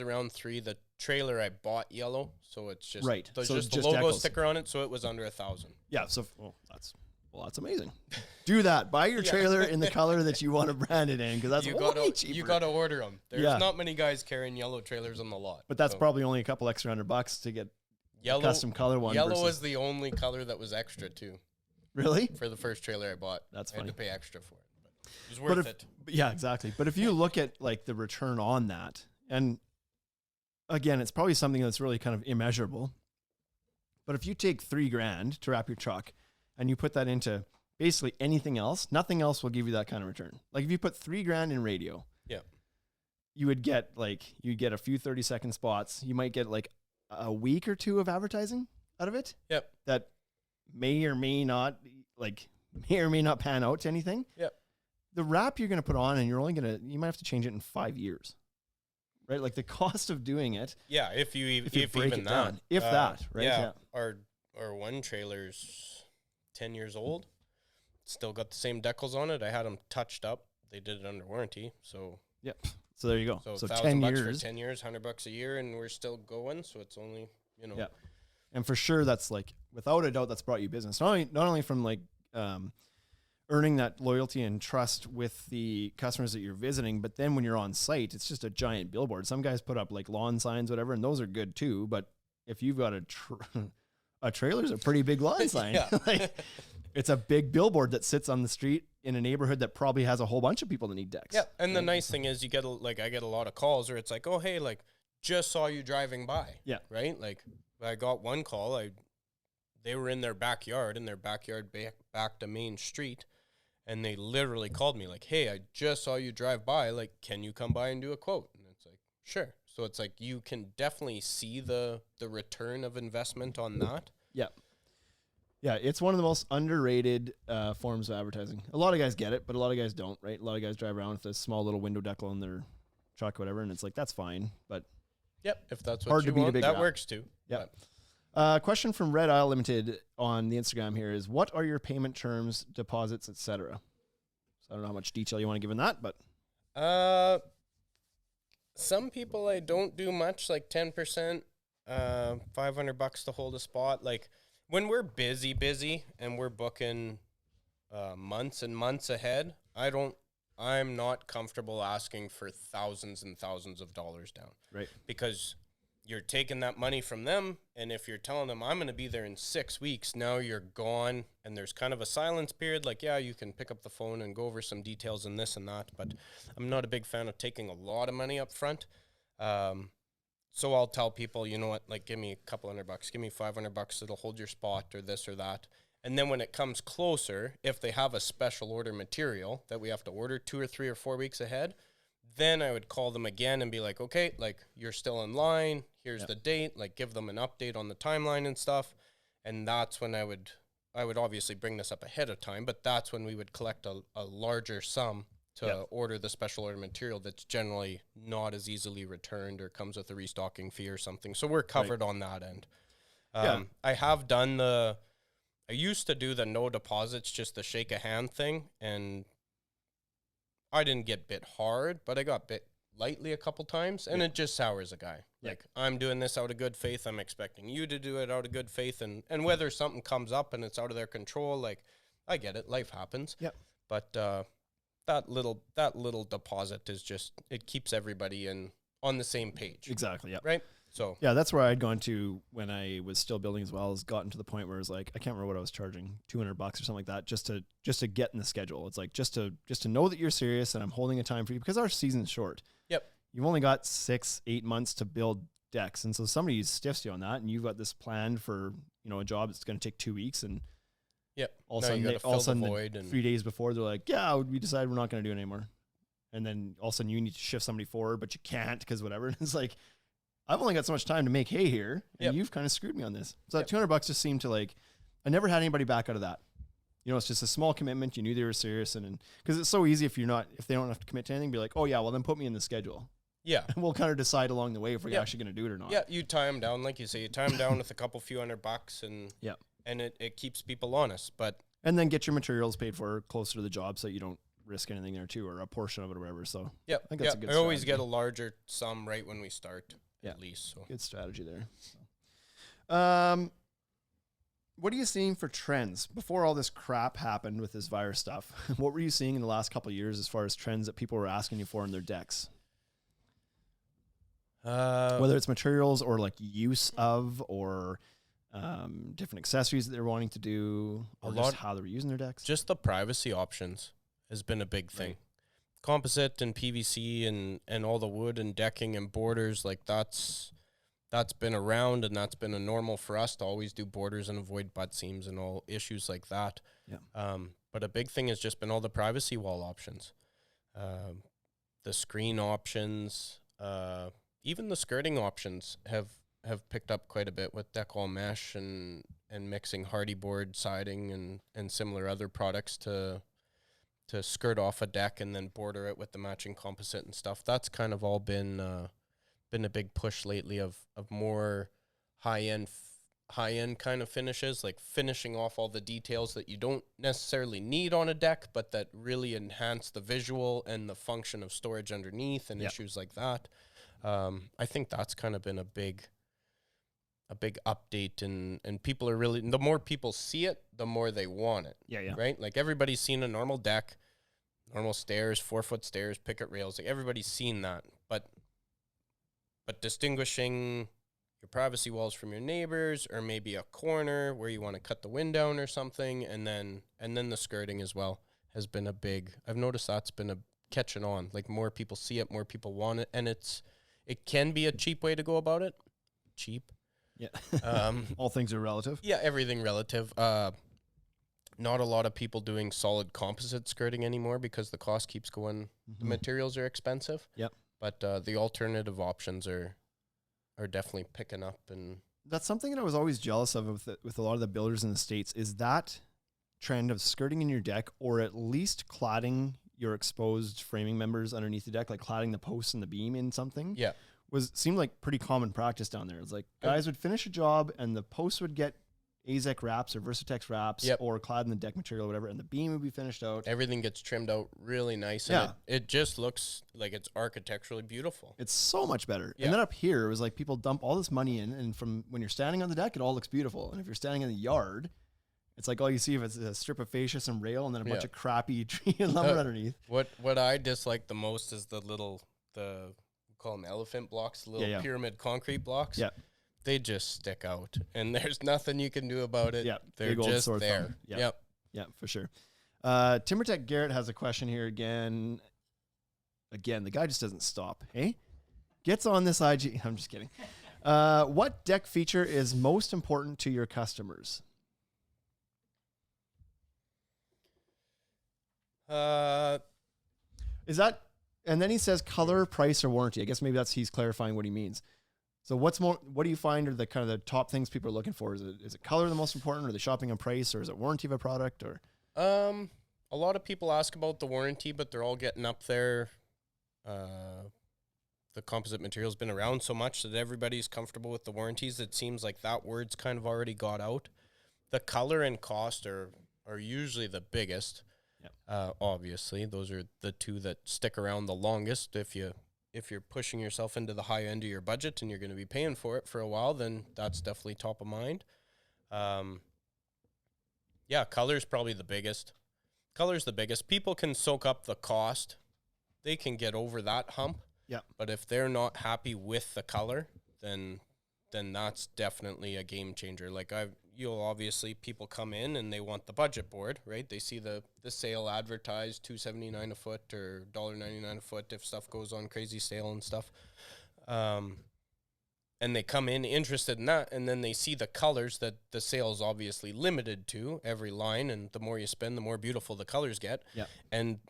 S4: around $3,000. The trailer I bought yellow, so it's just
S1: right.
S4: There's
S1: So
S4: just the
S1: just
S4: logo
S1: decals.
S4: sticker on it, so it was under $1,000.
S1: Yeah. So that's amazing. Do that. Buy your trailer in the color that you want to brand it in, because that's way cheaper.
S4: You gotta order them. There's not many guys carrying yellow trailers on the lot.
S1: But that's probably only a couple extra $100 to get a custom color one.
S4: Yellow was the only color that was extra too.
S1: Really?
S4: For the first trailer I bought.
S1: That's
S4: I
S1: funny.
S4: had to pay extra for it. But it was worth it.
S1: Yeah, exactly. But if you look at like the return on that, and again, it's probably something that's really kind of immeasurable. But if you take $3,000 to wrap your truck and you put that into basically anything else, nothing else will give you that kind of return. Like, if you put $3,000 in radio, you would get a few 30-second spots. You might get like a week or two of advertising out of it.
S4: Yep.
S1: That may or may not pan out to anything.
S4: Yep.
S1: The wrap you're going to put on, and you might have to change it in 5 years, right? Like, the cost of doing it.
S4: Yeah. If you
S1: break
S4: even
S1: it
S4: that,
S1: down, if that, right?
S4: Yeah. Our one trailer's 10 years old. Still got the same decals on it. I had them touched up. They did it under warranty. So
S1: yep. So there you go.
S4: So
S1: 10
S4: $1,000
S1: years.
S4: for 10 years, $100 a year, and we're still going. So it's only,
S1: Yeah. And for sure, that's like, without a doubt, that's brought you business. Not only from like earning that loyalty and trust with the customers that you're visiting, but then when you're on site, it's just a giant billboard. Some guys put up like lawn signs, whatever, and those are good too. But if you've got a trailer's a pretty big lawn sign. Like, it's a big billboard that sits on the street in a neighborhood that probably has a whole bunch of people that need decks.
S4: Yeah, and the nice thing is I get a lot of calls where it's like, oh, hey, like, just saw you driving by. Yeah. Right? Like, I got one call. They were in their backyard, and their backyard backed a main street, and they literally called me like, hey, I just saw you drive by. Like, can you come by and do a quote? And it's like, sure. So it's like, you can definitely see the return of investment on that.
S1: Yeah. Yeah, it's one of the most underrated forms of advertising. A lot of guys get it, but a lot of guys don't, right? A lot of guys drive around with a small little window decal in their truck or whatever, and it's like, that's fine. But
S4: yep, if that's what
S1: hard
S4: you
S1: to beat
S4: want,
S1: a big
S4: that
S1: wrap.
S4: works too.
S1: Yeah. Question from Red Isle Limited on the Instagram here is, what are your payment terms, deposits, etc.? So I don't know how much detail you want to give in that, but
S4: some people I don't do much, like 10%, $500 to hold a spot. Like, when we're busy and we're booking months and months ahead, I don't I'm not comfortable asking for thousands and thousands of dollars down.
S1: Right.
S4: Because you're taking that money from them, and if you're telling them I'm going to be there in 6 weeks, now you're gone, and there's kind of a silence period. Like, yeah, you can pick up the phone and go over some details and this and that, but I'm not a big fan of taking a lot of money up front. So I'll tell people, you know what, like, give me a couple $100, give me $500, it'll hold your spot or this or that. And then when it comes closer, if they have a special order material that we have to order 2 or 3 or 4 weeks ahead, then I would call them again and be like, okay, like, you're still in line. Here's the date. Like, give them an update on the timeline and stuff. And that's when I would obviously bring this up ahead of time, but that's when we would collect a larger sum to order the special order material that's generally not as easily returned or comes with a restocking fee or something. So we're covered on that end. I have done I used to do the no deposits, just the shake a hand thing, and I didn't get bit hard, but I got bit lightly a couple times, and it just sours a guy. Like, I'm doing this out of good faith. I'm expecting you to do it out of good faith, and whether something comes up and it's out of their control, like, I get it. Life happens. Yep. But that little deposit is just, it keeps everybody on the same page.
S1: Exactly. Yeah.
S4: Right. So
S1: yeah, that's where I'd gone to when I was still building as well. Has gotten to the point where it's like, I can't remember what I was charging, $200 or something like that, just to get in the schedule. It's like just to know that you're serious and I'm holding a time for you, because our season's short.
S4: Yep.
S1: You've only got 6-8 months to build decks, and so somebody stiffs you on that, and you've got this planned for, you know, a job that's going to take 2 weeks, and all of a sudden 3 days before they're like, yeah, we decided we're not going to do it anymore, and then all of a sudden you need to shift somebody forward, but you can't because whatever. And it's like, I've only got so much time to make hay here, and you've kind of screwed me on this. So that $200 just seemed to, like, I never had anybody back out of that. You know, it's just a small commitment. You knew they were serious, and because it's so easy if they don't have to commit to anything, be like, oh yeah, well then put me in the schedule. Yeah. And we'll kind of decide along the way if we're actually going to do it or not.
S4: Yeah, you tie them down, like you say, you tie them down with a few $100, and it keeps people honest.
S1: And then get your materials paid for closer to the job so you don't risk anything there too, or a portion of it or whatever. So
S4: I think that's a good strategy. I always get a larger sum right when we start, at least. So.
S1: Good strategy there. So. What are you seeing for trends before all this crap happened with this virus stuff? What were you seeing in the last couple of years as far as trends that people were asking you for in their decks? Whether it's materials or like use of, or different accessories that they're wanting to do, or just how they were using their decks.
S4: Just the privacy options has been a big thing. Right. Composite and PVC and all the wood and decking and borders, like that's been around, and that's been a normal for us to always do borders and avoid butt seams and all issues like that. Yeah. But a big thing has just been all the privacy wall options, the screen options, even the skirting options have picked up quite a bit with deck wall mesh and mixing hardy board siding and similar other products to skirt off a deck and then border it with the matching composite and stuff. That's kind of all been a big push lately of more high-end kind of finishes, like finishing off all the details that you don't necessarily need on a deck, but that really enhance the visual and the function of storage underneath and issues like that. I think that's kind of been a big update, and people are really, the more people see it, the more they want it. Yeah. Right? Like, everybody's seen a normal deck, normal stairs, 4-foot stairs, picket rails. Like, everybody's seen that, but distinguishing your privacy walls from your neighbors, or maybe a corner where you want to cut the wind down or something, and then the skirting as well has been a big, I've noticed that's been a catching on. Like, more people see it, more people want it, and it can be a cheap way to go about it. Cheap.
S1: Yeah. All things are relative.
S4: Yeah, everything relative. Not a lot of people doing solid composite skirting anymore because the cost keeps going. Mm-hmm. The materials are expensive. Yep. But the alternative options are definitely picking up, and
S1: that's something that I was always jealous of with a lot of the builders in the States, is that trend of skirting in your deck, or at least cladding your exposed framing members underneath the deck, like cladding the posts and the beam in something. Yeah. Seemed like pretty common practice down there. It's like guys would finish a job and the posts would get AZEK wraps or Versatex wraps, or clad in the deck material or whatever, and the beam would be finished out.
S4: Everything gets trimmed out really nice, and it just looks like it's architecturally beautiful.
S1: It's so much better. Yeah. And then up here, it was like people dump all this money in, and from when you're standing on the deck, it all looks beautiful. And if you're standing in the yard, It's like all you see is a strip of fascia, some rail, and then a bunch
S4: Yeah.
S1: of crappy tree and lumber underneath.
S4: What I dislike the most is we call them elephant blocks, little pyramid concrete blocks.
S1: Yeah.
S4: They just stick out, and there's nothing you can do about it.
S1: Yeah,
S4: They're
S1: big old
S4: just
S1: sore
S4: there.
S1: thumb. Yep.
S4: Yep.
S1: Yeah, for sure. TimberTech Garrett has a question here again. Again, the guy just doesn't stop. Hey, gets on this IG. I'm just kidding. What deck feature is most important to your customers? Is that, and then he says color, price, or warranty. I guess maybe he's clarifying what he means. So what do you find are the kind of the top things people are looking for? Is it color the most important, or are they shopping on price, or is it warranty of a product, or?
S4: A lot of people ask about the warranty, but they're all getting up there. The composite material's been around so much that everybody's comfortable with the warranties. It seems like that word's kind of already got out. The color and cost are usually the biggest. Yep. Obviously, those are the two that stick around the longest. If you're pushing yourself into the high end of your budget and you're going to be paying for it for a while, then that's definitely top of mind. Color's probably the biggest. Color's the biggest. People can soak up the cost. They can get over that hump.
S1: Yeah.
S4: But if they're not happy with the color, then that's definitely a game changer. Like you'll obviously, people come in and they want the budget board, right? They see the sale advertised $279 a foot or $1.99 a foot if stuff goes on crazy sale and stuff. And they come in interested in that, and then they see the colors that the sale is obviously limited to every line, and the more you spend, the more beautiful the colors get.
S1: Yeah.
S4: And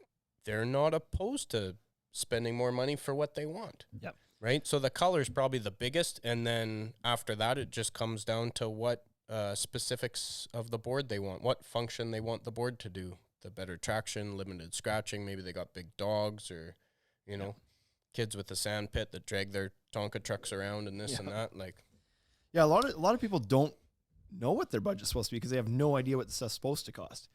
S4: they're not opposed to spending more money for what they want.
S1: Yep.
S4: Right? So the color is probably the biggest, and then after that, it just comes down to what specifics of the board they want, what function they want the board to do. The better traction, limited scratching, maybe they got big dogs or, kids with a sand pit that drag their Tonka trucks around and this and that.
S1: Yeah, a lot of people don't know what their budget's supposed to be because they have no idea what the stuff's supposed to cost.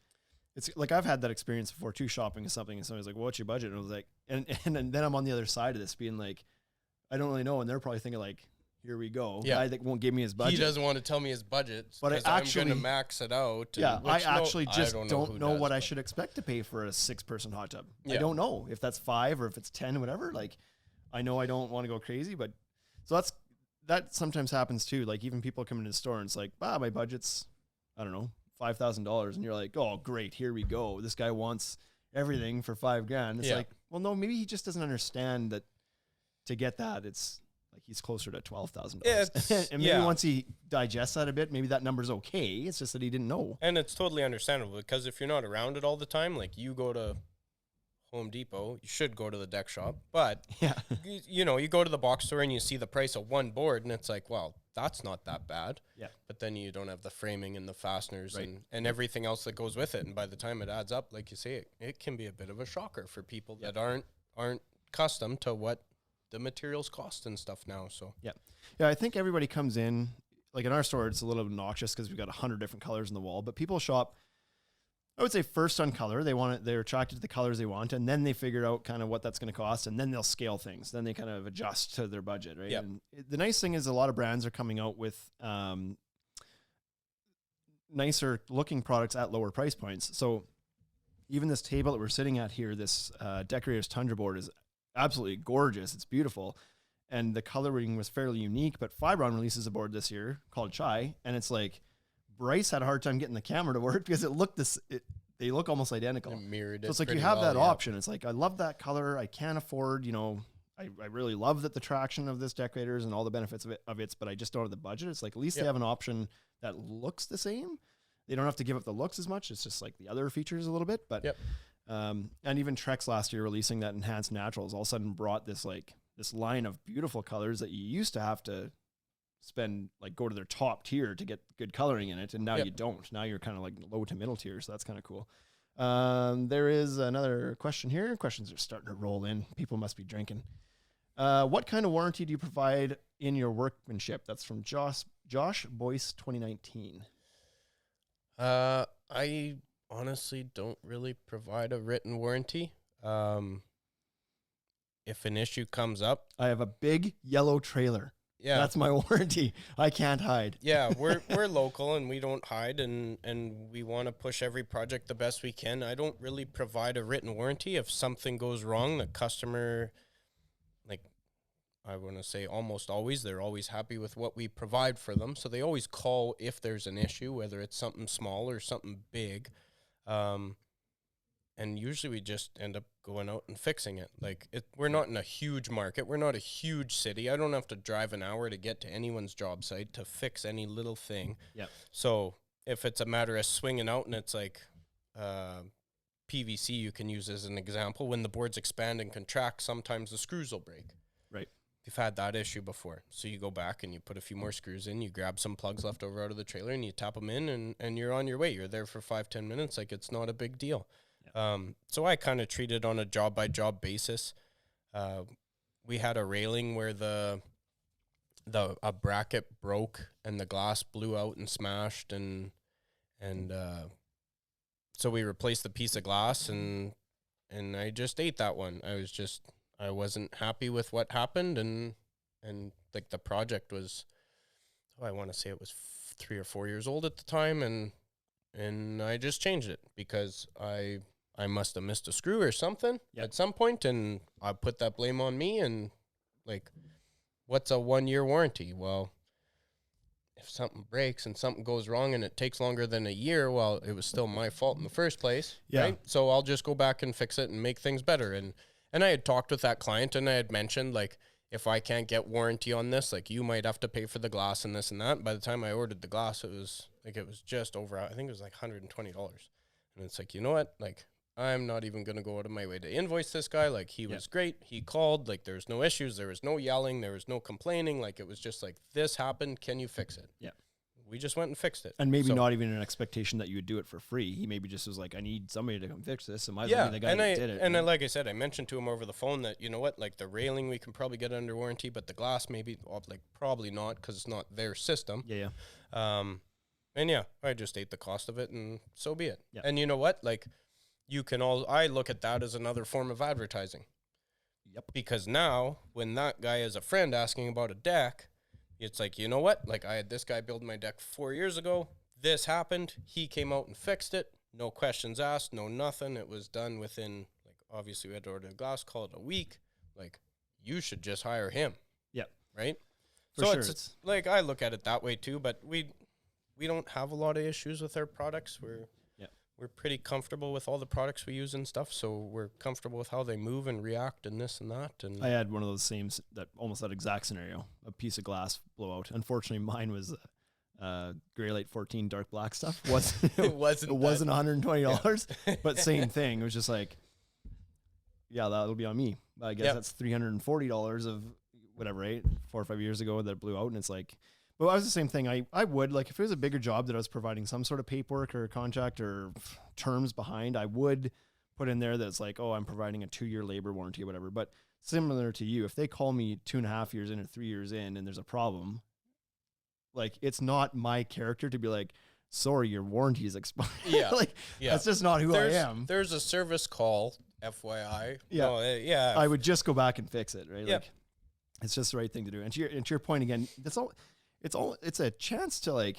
S1: It's like I've had that experience before too, shopping or something, and somebody's like, well, what's your budget? And I was like, and then I'm on the other side of this being like, I don't really know. And they're probably thinking like, here we go.
S4: Yeah.
S1: Guy that won't give me his budget.
S4: He doesn't want to tell me his budget,
S1: but I'm going
S4: to max it out.
S1: Yeah, I actually just
S4: I
S1: don't know what I should expect to pay for a 6-person hot tub. Yeah. I don't know if that's 5 or if it's 10, whatever. Like, I know I don't want to go crazy, but so that sometimes happens too. Like even people come into the store and it's like, my budget's, I don't know, $5,000. And you're like, oh, great. Here we go. This guy wants everything for $5,000. It's like, well, no, maybe he just doesn't understand that to get that. It's like, he's closer to $12,000. And maybe once he digests that a bit, maybe that number's okay. It's just that he didn't know.
S4: And it's totally understandable because if you're not around it all the time, like you go to Home Depot, you should go to the deck shop, but you go to the box store and you see the price of one board and it's like, well, that's not that bad. Yeah. But then you don't have the framing and the fasteners and everything else that goes with it. And by the time it adds up, like you say, it can be a bit of a shocker for people that aren't accustomed to what the materials cost and stuff now. So
S1: yeah, I think everybody comes in, like in our store, it's a little obnoxious because we've got 100 different colors in the wall, but people shop, I would say, first on color. They're attracted to the colors they want, and then they figure out kind of what that's going to cost, and then they'll scale things. Then they kind of adjust to their budget, right? Yep. And the nice thing is a lot of brands are coming out with nicer looking products at lower price points. So even this table that we're sitting at here, this Decorator's Tundra board is absolutely gorgeous. It's beautiful. And the coloring was fairly unique, but Fibron releases a board this year called Chai, and it's like, Bryce had a hard time getting the camera to work because they look almost identical.
S4: It mirrored it.
S1: So it's like you have that option. It's like, I love that color. I can't afford, I really love that the traction of this Decorators and all the benefits of it, but I just don't have the budget. It's like, at least they have an option that looks the same. They don't have to give up the looks as much. It's just like the other features a little bit, but, and even Trex last year releasing that Enhanced Naturals all of a sudden brought this line of beautiful colors that you used to have to go to their top tier to get good coloring in it, and now you don't. Now you're kind of like low to middle tier, so that's kind of cool. There is another question here. Questions are starting to roll in. People must be drinking. What kind of warranty do you provide in your workmanship? That's from Josh Boyce 2019.
S4: I honestly don't really provide a written warranty. If an issue comes up,
S1: I have a big yellow trailer.
S4: Yeah.
S1: That's my warranty. I can't hide.
S4: Yeah, we're local and we don't hide, and we want to push every project the best we can. I don't really provide a written warranty. If something goes wrong, the customer, like, I want to say almost always, they're always happy with what we provide for them. So they always call if there's an issue, whether it's something small or something big. And usually we just end up going out and fixing it. Like, we're not in a huge market. We're not a huge city. I don't have to drive an hour to get to anyone's job site to fix any little thing.
S1: Yeah.
S4: So if it's a matter of swinging out and it's like PVC, you can use as an example. When the boards expand and contract, sometimes the screws will break.
S1: Right.
S4: We've had that issue before. So you go back and you put a few more screws in, you grab some plugs left over out of the trailer and you tap them in, and you're on your way. You're there for 5-10 minutes. Like, it's not a big deal. So I kind of treat it on a job by job basis. We had a railing where a bracket broke and the glass blew out and smashed, and so we replaced the piece of glass, and I just ate that one. I wasn't happy with what happened, and like, the project was, I want to say it was 3 or 4 years old at the time, and I just changed it because I must have missed a screw or something at some point, and I put that blame on me. And, like, what's a 1-year warranty? Well, if something breaks and something goes wrong and it takes longer than a year, well, it was still my fault in the first place, right? So I'll just go back and fix it and make things better. And I had talked with that client, and I had mentioned, like, if I can't get warranty on this, like, you might have to pay for the glass and this and that. By the time I ordered the glass, it was just over, I think it was like $120. And it's like, you know what? Like, I'm not even going to go out of my way to invoice this guy. Like, he was great. He called. Like, there's no issues. There was no yelling. There was no complaining. Like, it was just like, this happened. Can you fix it? Yeah. We just went and fixed it.
S1: And maybe not even an expectation that you would do it for free. He maybe just was like, I need somebody to come fix this. And might as well be the guy that did it.
S4: And like I said, I mentioned to him over the phone that, you know what, like, the railing we can probably get under warranty, but the glass maybe, like, probably not, because it's not their system.
S1: Yeah.
S4: And yeah, I just ate the cost of it, and so be it.
S1: Yeah.
S4: And you know what? Like, I look at that as another form of advertising.
S1: Yep.
S4: Because now, when that guy is a friend asking about a deck, it's like, you know what? Like, I had this guy build my deck 4 years ago. This happened. He came out and fixed it. No questions asked. No nothing. It was done within, like, obviously we had to order the glass, call it a week. Like, you should just hire him.
S1: Yep.
S4: Right?
S1: For
S4: so
S1: sure.
S4: It's like, I look at it that way too, but we don't have a lot of issues with our products. We're pretty comfortable with all the products we use and stuff, so we're comfortable with how they move and react and this and that. And
S1: I had one of those almost that exact scenario, a piece of glass blow out. Unfortunately, mine was Gray Light 14 dark black stuff. It wasn't $120, but same thing. It was just like, yeah, that'll be on me. But I guess that's $340 of whatever, right? 4 or 5 years ago that blew out, and it's like, but I was the same thing. I would, like, if it was a bigger job that I was providing some sort of paperwork or contract or terms behind, I would put in there that it's like, oh, I'm providing a 2-year labor warranty or whatever. But similar to you, if they call me 2.5 years in or 3 years in and there's a problem, like, it's not my character to be like, sorry, your warranty is expired. Yeah. That's just not who I am.
S4: There's a service call, FYI.
S1: Yeah.
S4: No,
S1: I would just go back and fix it, right? Like, it's just the right thing to do. And to your point again, it's a chance to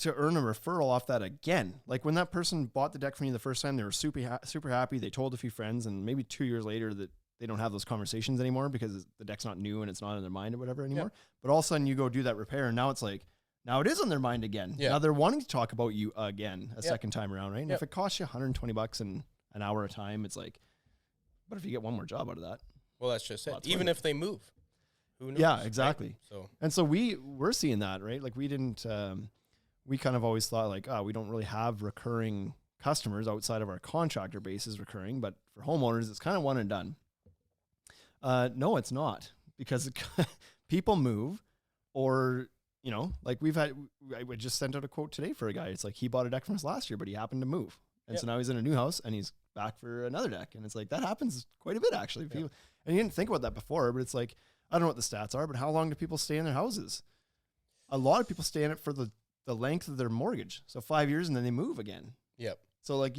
S1: earn a referral off that again. Like, when that person bought the deck from you the first time, they were super happy. They told a few friends, and maybe 2 years later that they don't have those conversations anymore because the deck's not new and it's not in their mind or whatever anymore. Yeah. But all of a sudden you go do that repair, and now it's like, now it is on their mind again. Yeah. Now they're wanting to talk about you again a second time around, right? And if it costs you $120 in an hour a time, it's like, but if you get one more job out of that?
S4: Well, that's just it. Even if they move. Who knows,
S1: yeah, exactly.
S4: Right?
S1: So we're seeing that, right? Like, we didn't, we kind of always thought like, we don't really have recurring customers outside of our contractor base is recurring, but for homeowners, it's kind of one and done. No, it's not, because people move, or, you know, like I just sent out a quote today for a guy. It's like, he bought a deck from us last year, but he happened to move. And so now he's in a new house and he's back for another deck. And it's like, that happens quite a bit, actually. People, and you didn't think about that before, but it's like, I don't know what the stats are, but how long do people stay in their houses? A lot of people stay in it for the length of their mortgage. So 5 years, and then they move again.
S4: Yep.
S1: So like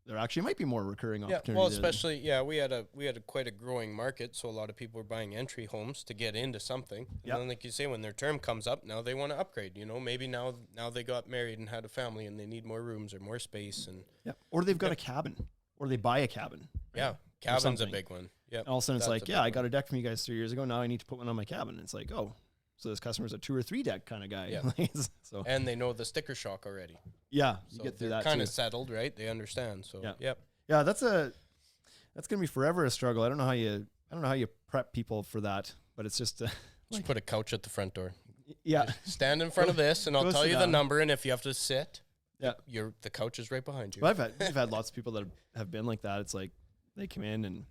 S1: there actually might be more recurring
S4: Yeah,
S1: opportunities.
S4: well, especially we had a quite a growing market, so a lot of people were buying entry homes to get into something. And then, like you say, when their term comes up, now they want to upgrade. You know, maybe now they got married and had a family, and they need more rooms or more space, and
S1: or they've got a cabin, or they buy a cabin. Right?
S4: yeah, cabin's a big one. Yeah,
S1: all of a sudden it's like, I got a deck from you guys 3 years ago. Now I need to put one on my cabin. It's like, oh, so this customer's a 2 or 3 deck kind of guy.
S4: Yeah.
S1: So
S4: and they know the sticker shock already.
S1: Yeah, you
S4: So
S1: get through
S4: they're
S1: that
S4: kind
S1: too.
S4: of settled, right? They understand. So
S1: Yeah. Yeah, that's gonna be forever a struggle. I don't know how you prep people for that, but it's just
S4: Just put a couch at the front door.
S1: yeah.
S4: Just stand in front of this, and I'll
S1: go
S4: tell
S1: sit
S4: you the
S1: down.
S4: number. And if you have to sit,
S1: Yeah.
S4: the couch is right behind you.
S1: Well, we've had lots of people that have been like that. It's like they come in and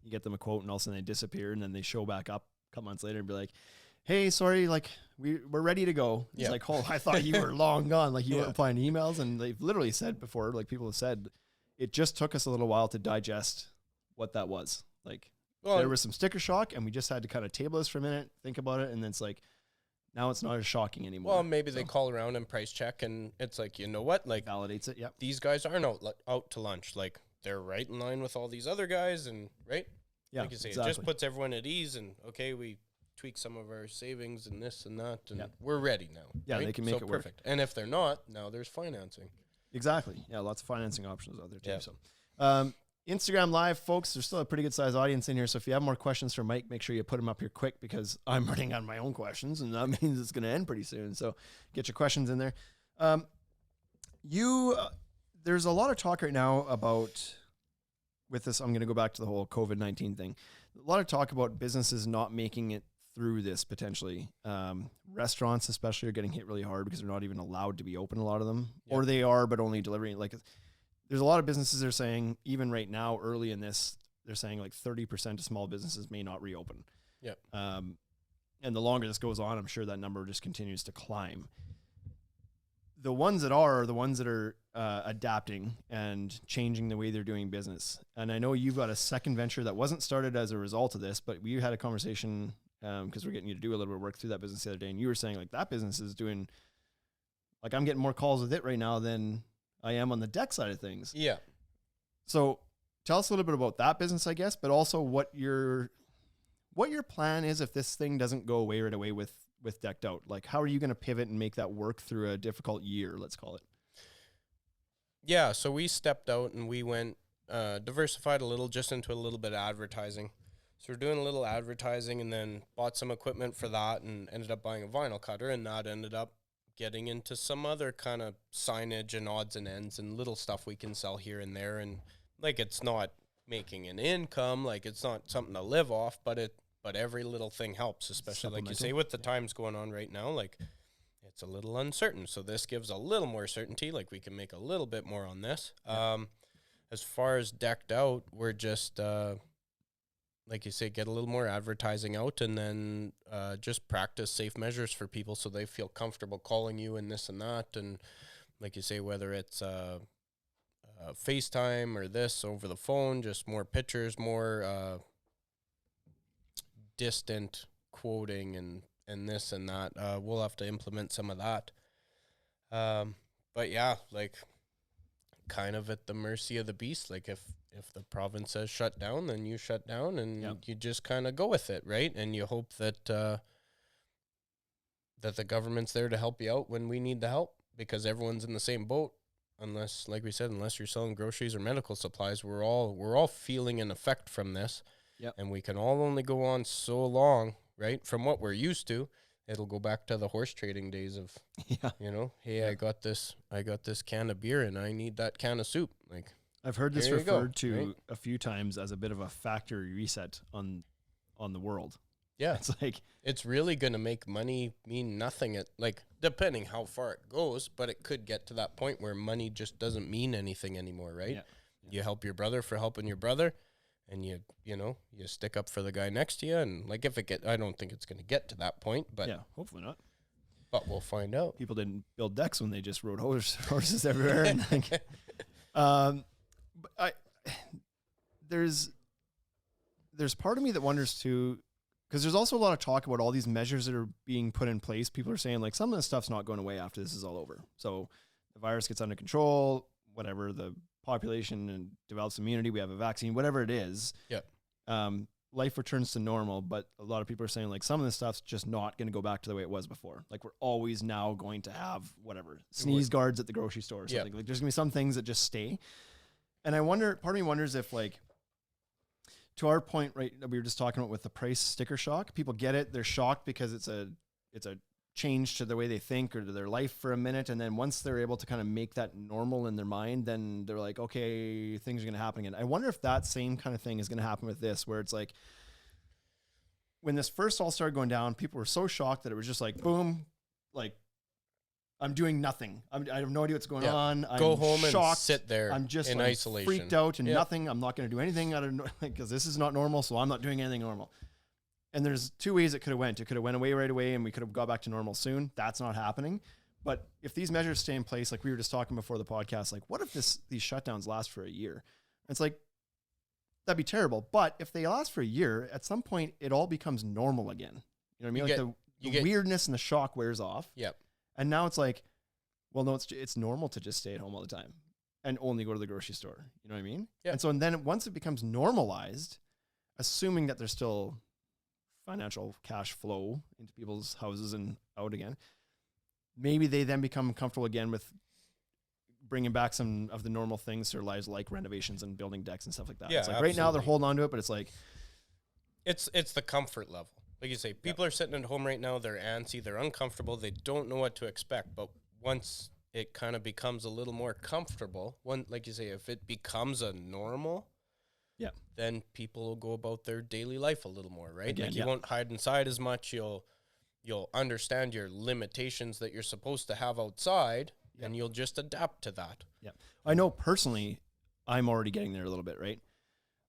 S1: you get them a quote, and all of a sudden they disappear, and then they show back up a couple months later and be like, "Hey, sorry, like we're ready to go." It's like, "Oh, I thought you were long gone. Like you weren't replying to emails." And they've literally said before, like people have said, it just took us a little while to digest what that was. Like there was some sticker shock, and we just had to kind of table this for a minute, think about it, and then it's like, now it's not as shocking anymore.
S4: Well, maybe they call around and price check, and it's like, you know what, like
S1: validates it. Yep.
S4: these guys aren't out to lunch. Like they're right in line with all these other guys, and right.
S1: Yeah,
S4: like you say,
S1: exactly.
S4: it just puts everyone at ease, and okay, we tweak some of our savings and this and that, and we're ready now.
S1: Yeah,
S4: right?
S1: they can make it work.
S4: perfect. And if they're not, now there's financing.
S1: Exactly. Yeah, lots of financing options out there too.
S4: Yeah.
S1: So, Instagram Live, folks, there's still a pretty good size audience in here. So if you have more questions for Mike, make sure you put them up here quick, because I'm running out of my own questions, and that means it's going to end pretty soon. So get your questions in there. There's a lot of talk right now about, with this, I'm going to go back to the whole COVID-19 thing. A lot of talk about businesses not making it through this potentially. Restaurants especially are getting hit really hard because they're not even allowed to be open, a lot of them, or they are, but only delivering. Like there's a lot of businesses that are saying, even right now, early in this, they're saying like 30% of small businesses may not reopen.
S4: Yep.
S1: And the longer this goes on, I'm sure that number just continues to climb. The ones that are the ones that are adapting and changing the way they're doing business. And I know you've got a second venture that wasn't started as a result of this, but we had a conversation because we're getting you to do a little bit of work through that business the other day. And you were saying like that business is doing, like I'm getting more calls with it right now than I am on the deck side of things.
S4: Yeah.
S1: So tell us a little bit about that business, I guess, but also what your plan is if this thing doesn't go away right away with Decked Out. Like, how are you going to pivot and make that work through a difficult year, let's call it?
S4: Yeah, so we stepped out and we went, diversified a little, just into a little bit of advertising. So we're doing a little advertising, and then bought some equipment for that, and ended up buying a vinyl cutter, and that ended up getting into some other kind of signage and odds and ends and little stuff we can sell here and there. And like, it's not making an income, like it's not something to live off, but every little thing helps, especially like you say, with the times going on right now, like it's a little uncertain. So this gives a little more certainty, like we can make a little bit more on this. As far as Decked Out, we're just, like you say, get a little more advertising out, and then just practice safe measures for people so they feel comfortable calling you and this and that. And like you say, whether it's FaceTime or this over the phone, just more pictures, more distant quoting and this and that. We'll have to implement some of that. But yeah, like kind of at the mercy of the beast. Like if the province says shut down, then you shut down, and you just kind of go with it, right? And you hope that that the government's there to help you out when we need the help, because everyone's in the same boat. Unless, like we said, unless you're selling groceries or medical supplies, we're all feeling an effect from this.
S1: Yep.
S4: And we can all only go on so long, right? From what we're used to. It'll go back to the horse trading days of, hey, I got this can of beer and I need that can of soup. Like,
S1: I've heard this referred to a few times as a bit of a factory reset on the world.
S4: Yeah.
S1: It's like, it's
S4: really going to make money mean nothing depending how far it goes, but it could get to that point where money just doesn't mean anything anymore, right?
S1: Yeah.
S4: You help your brother for helping your brother, and you stick up for the guy next to you. And like, I don't think it's going to get to that point, but
S1: yeah, hopefully not.
S4: But we'll find out.
S1: People didn't build decks when they just rode horses everywhere. And like, there's part of me that wonders too, because there's also a lot of talk about all these measures that are being put in place. People are saying like some of the stuff's not going away after this is all over. So the virus gets under control, whatever, the population and develops immunity, we have a vaccine, whatever it is, life returns to normal. But a lot of people are saying like some of this stuff's just not going to go back to the way it was before. Like we're always now going to have whatever sneeze guards at the grocery store or something. Like there's gonna be some things that just stay. And I wonder, part of me wonders if like, to our point, right, that we were just talking about with the price sticker shock, people get it. They're shocked because it's a change to the way they think or to their life for a minute. And then once they're able to kind of make that normal in their mind, then they're like, okay, things are going to happen again. I wonder if that same kind of thing is going to happen with this, where it's like, when this first all started going down, people were so shocked that it was just like, boom, like, I'm doing nothing. I have no idea what's going on.
S4: Go
S1: I'm
S4: home
S1: shocked.
S4: and sit there.
S1: I'm just
S4: in
S1: like
S4: isolation,
S1: freaked out and nothing. I'm not going to do anything out of because this is not normal. So I'm not doing anything normal. And there's two ways it could have went. It could have went away right away, and we could have got back to normal soon. That's not happening. But if these measures stay in place, like we were just talking before the podcast, like what if these shutdowns last for a year? It's like that'd be terrible. But if they last for a year, at some point it all becomes normal again. You know what I mean? The weirdness and the shock wears off.
S4: Yep.
S1: And now it's like, well, no, it's normal to just stay at home all the time and only go to the grocery store. You know what I mean? Yeah. And then once it becomes normalized, assuming that there's still financial cash flow into people's houses and out again, maybe they then become comfortable again with bringing back some of the normal things to their lives, like renovations and building decks and stuff like that.
S4: Yeah,
S1: it's like right now they're holding on to it, but it's like
S4: it's the comfort level. Like you say, people are sitting at home right now, they're antsy, they're uncomfortable, they don't know what to expect. But once it kind of becomes a little more comfortable, like you say, if it becomes a normal, then people will go about their daily life a little more, right?
S1: Again,
S4: like you won't hide inside as much. You'll understand your limitations that you're supposed to have outside, and you'll just adapt to that. Yeah,
S1: I know personally, I'm already getting there a little bit, right?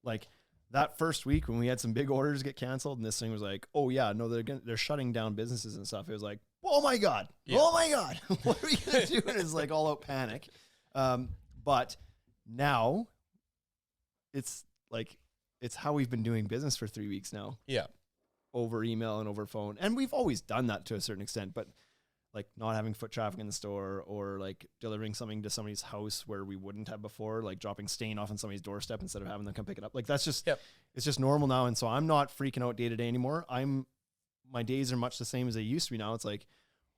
S1: Like that first week when we had some big orders get canceled, and this thing was like, oh yeah, no, they're shutting down businesses and stuff. It was like, oh my god, what are we gonna do? And it's like all out panic. But now it's like it's how we've been doing business for 3 weeks now.
S4: Yeah,
S1: over email and over phone, and we've always done that to a certain extent, but like not having foot traffic in the store, or like delivering something to somebody's house where we wouldn't have before, like dropping stain off on somebody's doorstep instead of having them come pick it up. Like that's just, it's just normal now. And so I'm not freaking out day to day anymore. My days are much the same as they used to be now. It's like,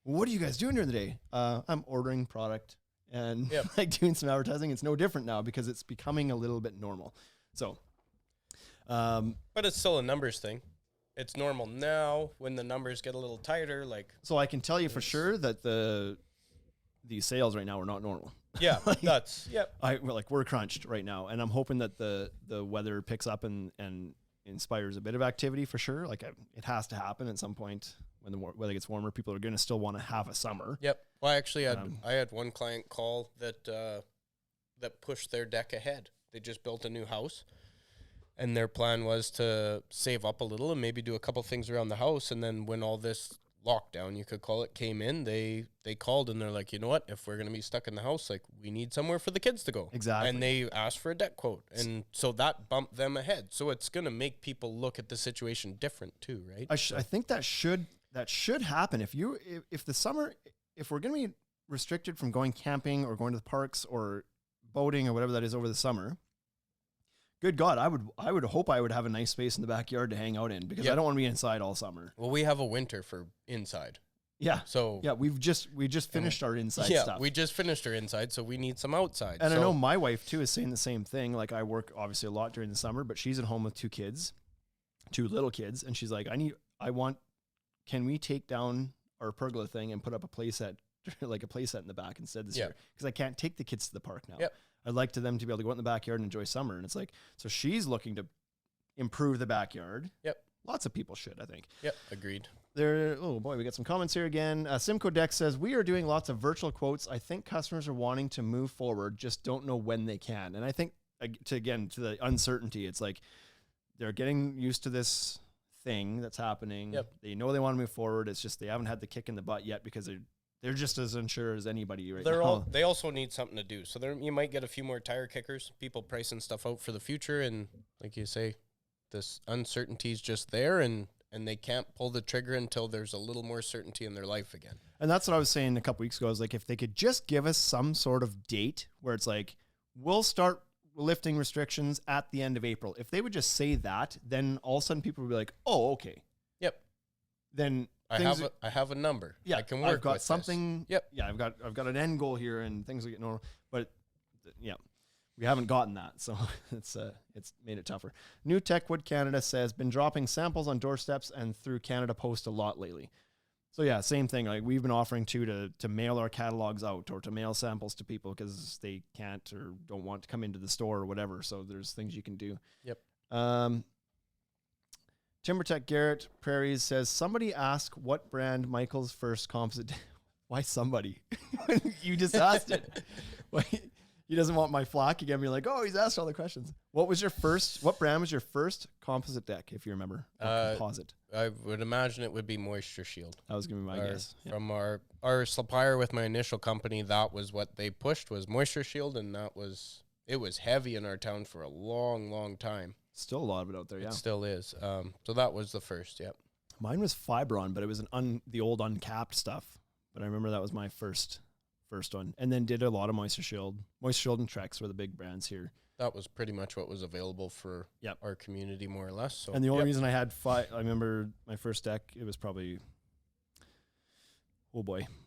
S1: what are you guys doing during the day? I'm ordering product and like doing some advertising. It's no different now because it's becoming a little bit normal. So,
S4: but it's still a numbers thing. It's normal now. When the numbers get a little tighter, like,
S1: so I can tell you for sure that these sales right now are not normal.
S4: Yeah,
S1: like,
S4: that's
S1: we're crunched right now, and I'm hoping that the weather picks up and inspires a bit of activity for sure. Like it has to happen at some point when the weather gets warmer. People are going to still want to have a summer.
S4: Yep. Well, I actually had one client call that pushed their deck ahead. They just built a new house, and their plan was to save up a little and maybe do a couple things around the house. And then when all this lockdown, you could call it, came in, they called and they're like, you know what, if we're going to be stuck in the house, like we need somewhere for the kids to go.
S1: Exactly.
S4: And they asked for a deck quote. And so that bumped them ahead. So it's going to make people look at the situation different too, right?
S1: I think that should happen. If the summer, if we're going to be restricted from going camping or going to the parks or boating or whatever that is over the summer, good God, I would hope I would have a nice space in the backyard to hang out in, because I don't want to be inside all summer.
S4: Well, we have a winter for inside.
S1: Yeah.
S4: So
S1: we just finished our inside stuff.
S4: Yeah, we just finished our inside, so we need some outside.
S1: And I know my wife too is saying the same thing. Like I work obviously a lot during the summer, but she's at home with two little kids, and she's like, can we take down our pergola thing and put up a playset, like a playset in the back instead this year? Because I can't take the kids to the park now. Yep. I'd like them to be able to go out in the backyard and enjoy summer. And it's like, so she's looking to improve the backyard.
S4: Yep.
S1: Lots of people should, I think.
S4: Yep. Agreed.
S1: Oh boy, we got some comments here again. Simcoe Deck says, we are doing lots of virtual quotes. I think customers are wanting to move forward, just don't know when they can. And I think, to the uncertainty, it's like they're getting used to this thing that's happening.
S4: Yep. They
S1: know they want to move forward. It's just they haven't had the kick in the butt yet because they're just as unsure as anybody now.
S4: They also need something to do. So you might get a few more tire kickers, people pricing stuff out for the future. And like you say, this uncertainty is just there, and they can't pull the trigger until there's a little more certainty in their life again.
S1: And that's what I was saying a couple weeks ago. I was like, if they could just give us some sort of date where it's like, we'll start lifting restrictions at the end of April. If they would just say that, then all of a sudden people would be like, oh, okay.
S4: Yep.
S1: Then
S4: I have a number.
S1: Yeah,
S4: I can work
S1: I've got
S4: with
S1: something.
S4: This. Yep.
S1: Yeah, I've got an end goal here, and things will get normal. But yeah, we haven't gotten that, so it's made it tougher. New Tech Wood Canada says been dropping samples on doorsteps and through Canada Post a lot lately. So yeah, same thing. Like we've been offering to mail our catalogs out or to mail samples to people because they can't or don't want to come into the store or whatever. So there's things you can do.
S4: Yep.
S1: TimberTech Garrett Prairies says somebody ask what brand Michael's first composite. Why somebody? You just asked it. He doesn't want my flack again. Be like, oh, he's asked all the questions. What brand was your first composite deck, if you remember? Composite.
S4: I would imagine it would be Moisture Shield.
S1: That was gonna be my guess.
S4: From our supplier with my initial company, that was what they pushed was Moisture Shield, and it was heavy in our town for a long, long time.
S1: Still a lot of it out there, yeah.
S4: It still is. So that was the first, yep.
S1: Mine was Fibron, but it was the old uncapped stuff. But I remember that was my first one. And then did a lot of Moisture Shield. Moisture Shield and Trex were the big brands here.
S4: That was pretty much what was available for our community, more or less. So,
S1: and the only reason I had I remember my first deck, it was probably,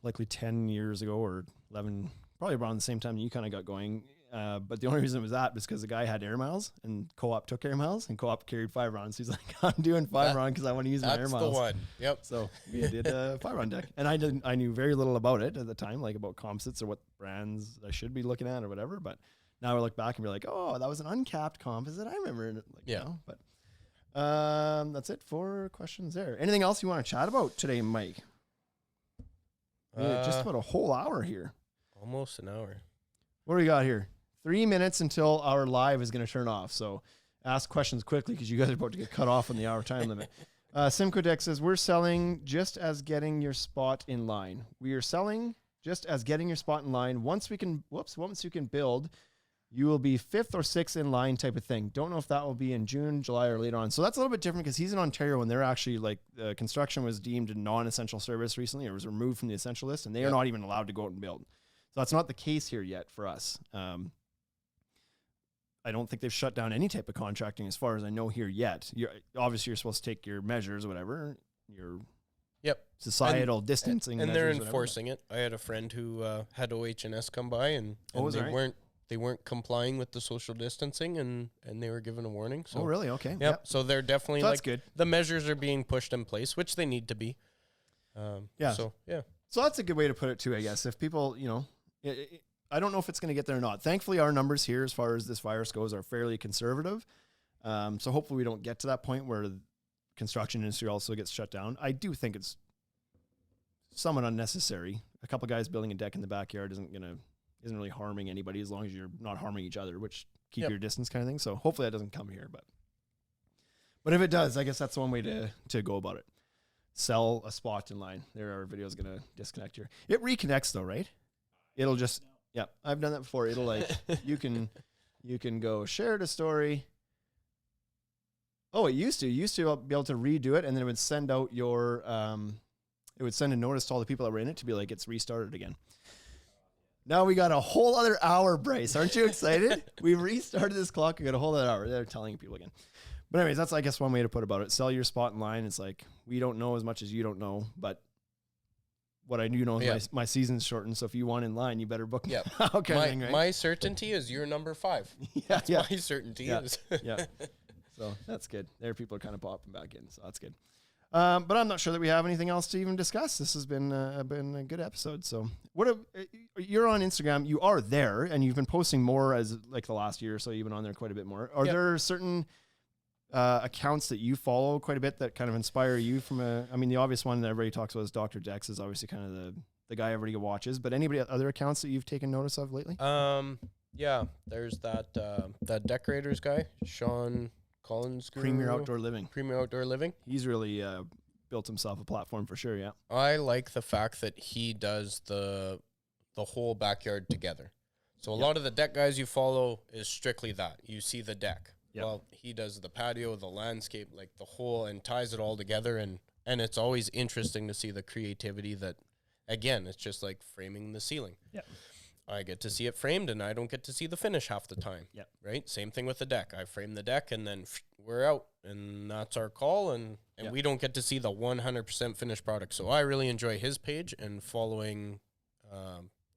S1: likely 10 years ago or 11, probably around the same time you kind of got going. But the only reason it was that was because the guy had air miles and Co-op took air miles and Co-op carried 5 rounds. He's like, I'm doing 5 round because I want to use my air miles.
S4: That's the one. Yep.
S1: So we did a 5 round deck, and I knew very little about it at the time, like about composites or what brands I should be looking at or whatever. But now I look back and be like, oh, that was an uncapped composite. I remember it. But that's it for questions there. Anything else you want to chat about today, Mike? Just about a whole hour here.
S4: Almost an hour.
S1: What do we got here? 3 minutes until our live is going to turn off. So ask questions quickly because you guys are about to get cut off on the hour time limit. Simcoe Deck says, we're selling just as getting your spot in line. We are selling just as getting your spot in line. Once you can build, you will be 5th or 6th in line type of thing. Don't know if that will be in June, July, or later on. So that's a little bit different because he's in Ontario and they're actually like construction was deemed a non-essential service recently or was removed from the essential list and they are not even allowed to go out and build. So that's not the case here yet for us. I don't think they've shut down any type of contracting as far as I know here yet. Obviously, you're supposed to take your measures or whatever, your societal distancing.
S4: And they're enforcing it. I had a friend who had OH&S come by and they weren't complying with the social distancing and they were given a warning. So,
S1: oh, really? Okay.
S4: Yep. So they're definitely
S1: that's good.
S4: The measures are being pushed in place, which they need to be. So
S1: that's a good way to put it too, I guess. If people, I don't know if it's going to get there or not. Thankfully, our numbers here, as far as this virus goes, are fairly conservative. So hopefully we don't get to that point where the construction industry also gets shut down. I do think it's somewhat unnecessary. A couple of guys building a deck in the backyard isn't really harming anybody as long as you're not harming each other, which keep your distance kind of thing. So hopefully that doesn't come here. But if it does, I guess that's one way to go about it. Sell a spot in line. There, our video is going to disconnect here. It reconnects though, right? It'll just... Yeah, I've done that before. It'll like you can go share the story. Oh, it used to be able to redo it, and then it would send out your it would send a notice to all the people that were in it to be like it's restarted again. Now we got a whole other hour, Bryce. Aren't you excited? We restarted this clock. We got a whole other hour. They're telling people again. But anyways, that's I guess one way to put about it. Sell your spot in line. It's like we don't know as much as you don't know, but what I do know is my season's shortened, so if you want in line, you better book me.
S4: Right? My certainty is you're number 5. That's my certainty is.
S1: So that's good. There people are kind of popping back in, so that's good. But I'm not sure that we have anything else to even discuss. This has been a good episode. So you're on Instagram. You are there, and you've been posting more as like the last year or so. You've been on there quite a bit more. Are there certain accounts that you follow quite a bit that kind of inspire you from the obvious one that everybody talks about is Dr. Dex is obviously kind of the guy everybody watches, but anybody other accounts that you've taken notice of lately?
S4: There's that decorators guy, Sean Collins.
S1: Premier Outdoor Living.
S4: He's
S1: really built himself a platform for sure. Yeah.
S4: I like the fact that he does the whole backyard together. So a lot of the deck guys you follow is strictly that. You see the deck. Yep. Well, he does the patio, the landscape, like the whole, and ties it all together. And it's always interesting to see the creativity that, again, it's just like framing the ceiling.
S1: Yeah.
S4: I get to see it framed, and I don't get to see the finish half the time.
S1: Yep.
S4: Right? Same thing with the deck. I frame the deck, and then we're out, and that's our call, and we don't get to see the 100% finished product. So I really enjoy his page and following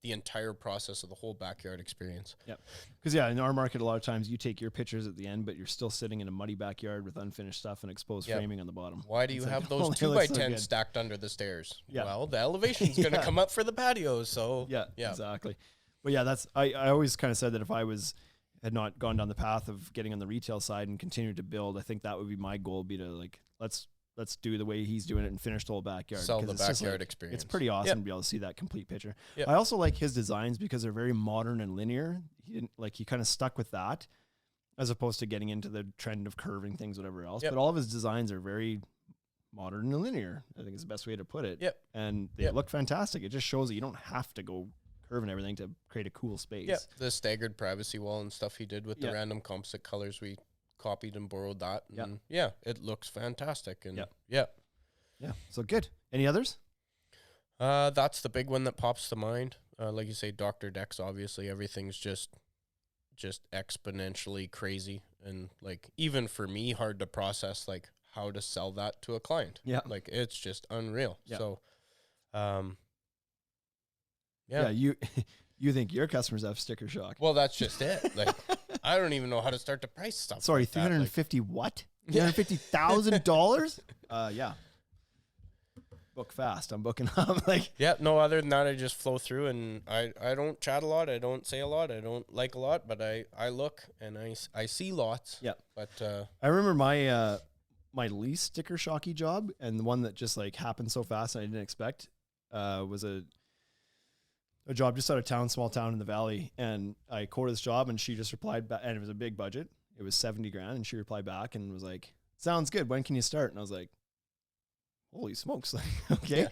S4: the entire process of the whole backyard experience.
S1: Yeah. Because, in our market, a lot of times you take your pictures at the end, but you're still sitting in a muddy backyard with unfinished stuff and exposed framing on the bottom.
S4: Why do you have those 2x10s stacked under the stairs?
S1: Yeah.
S4: Well, the elevation's going to come up for the patio, so.
S1: Yeah, exactly. But that's, I always kind of said that if I had not gone down the path of getting on the retail side and continued to build, I think that would be my goal, be to like, let's do the way he's doing it and finish the whole backyard.
S4: Sell the backyard experience.
S1: It's pretty awesome to be able to see that complete picture.
S4: Yep.
S1: I also like his designs because they're very modern and linear. He kind of stuck with that as opposed to getting into the trend of curving things, whatever else. But all of his designs are very modern and linear, I think is the best way to put it.
S4: Yep.
S1: And they look fantastic. It just shows that you don't have to go curving everything to create a cool space.
S4: Yeah, the staggered privacy wall and stuff he did with the random composite colors, we copied and borrowed that. And it looks fantastic. And yeah.
S1: So good. Any others?
S4: That's the big one that pops to mind. Like you say, Dr. Dex, obviously everything's just exponentially crazy, and like even for me, hard to process like how to sell that to a client. Yeah, like it's just unreal. Yeah. So,
S1: you think your customers have sticker shock?
S4: Well, that's just it. Like I don't even know how to start to price stuff.
S1: Sorry,
S4: like
S1: $350 what? $350,000? Yeah. Book fast. I'm booking up.
S4: No, other than that, I just flow through, and I don't chat a lot. I don't say a lot. I don't like a lot, but I look and I see lots. Yeah. But
S1: I remember my least sticker shocky job, and the one that just like happened so fast and I didn't expect, was a job just out of town, small town in the valley. And I quoted this job, and she just replied back, and it was a big budget. It was $70,000, and she replied back and was like, "Sounds good. When can you start?" And I was like, holy smokes. Okay. Yeah.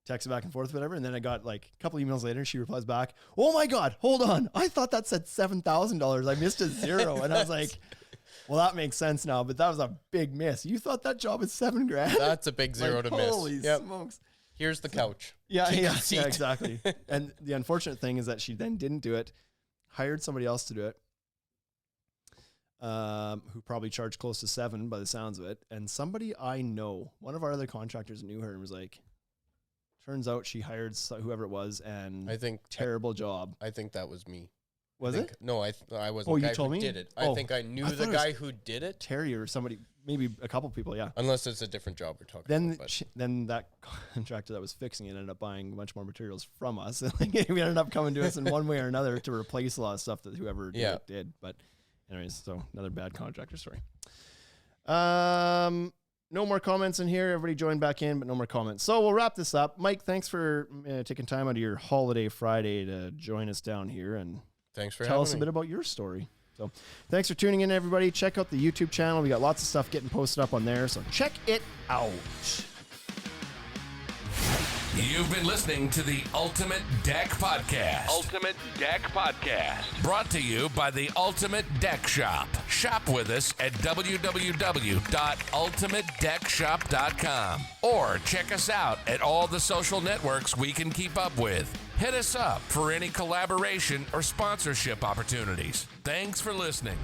S1: Text back and forth, whatever. And then I got like a couple emails later, she replies back, "Oh my God, hold on. I thought that said $7,000. I missed a zero." And I was like, well, that makes sense now, but that was a big miss. You thought that job was $7,000?
S4: That's a big zero to miss.
S1: Holy smokes.
S4: Here's the couch.
S1: Yeah, exactly. And the unfortunate thing is that she then didn't do it, hired somebody else to do it, who probably charged close to $7,000 by the sounds of it. And somebody I know, one of our other contractors knew her and was like, turns out she hired whoever it was, and
S4: I think
S1: terrible job.
S4: I think that was me.
S1: Was it?
S4: No, I wasn't.
S1: Oh,
S4: the guy
S1: you told
S4: who
S1: me?
S4: did it. I think I knew the guy who did it.
S1: Terry or somebody, maybe a couple people, yeah.
S4: Unless it's a different job we're talking about.
S1: Then that contractor that was fixing it ended up buying a bunch more materials from us. We ended up coming to us in one way or another to replace a lot of stuff that whoever did. But anyways, so another bad contractor story. No more comments in here. Everybody joined back in, but no more comments. So we'll wrap this up. Mike, thanks for taking time out of your holiday Friday to join us down here and
S4: thanks for
S1: tell us a bit about your story. So thanks for tuning in, everybody. Check out the YouTube channel. We got lots of stuff getting posted up on there, so check it out.
S2: You've been listening to the Ultimate Deck Podcast.
S3: Ultimate Deck Podcast.
S2: Brought to you by the Ultimate Deck Shop. Shop with us at www.ultimatedeckshop.com or check us out at all the social networks we can keep up with. Hit us up for any collaboration or sponsorship opportunities. Thanks for listening.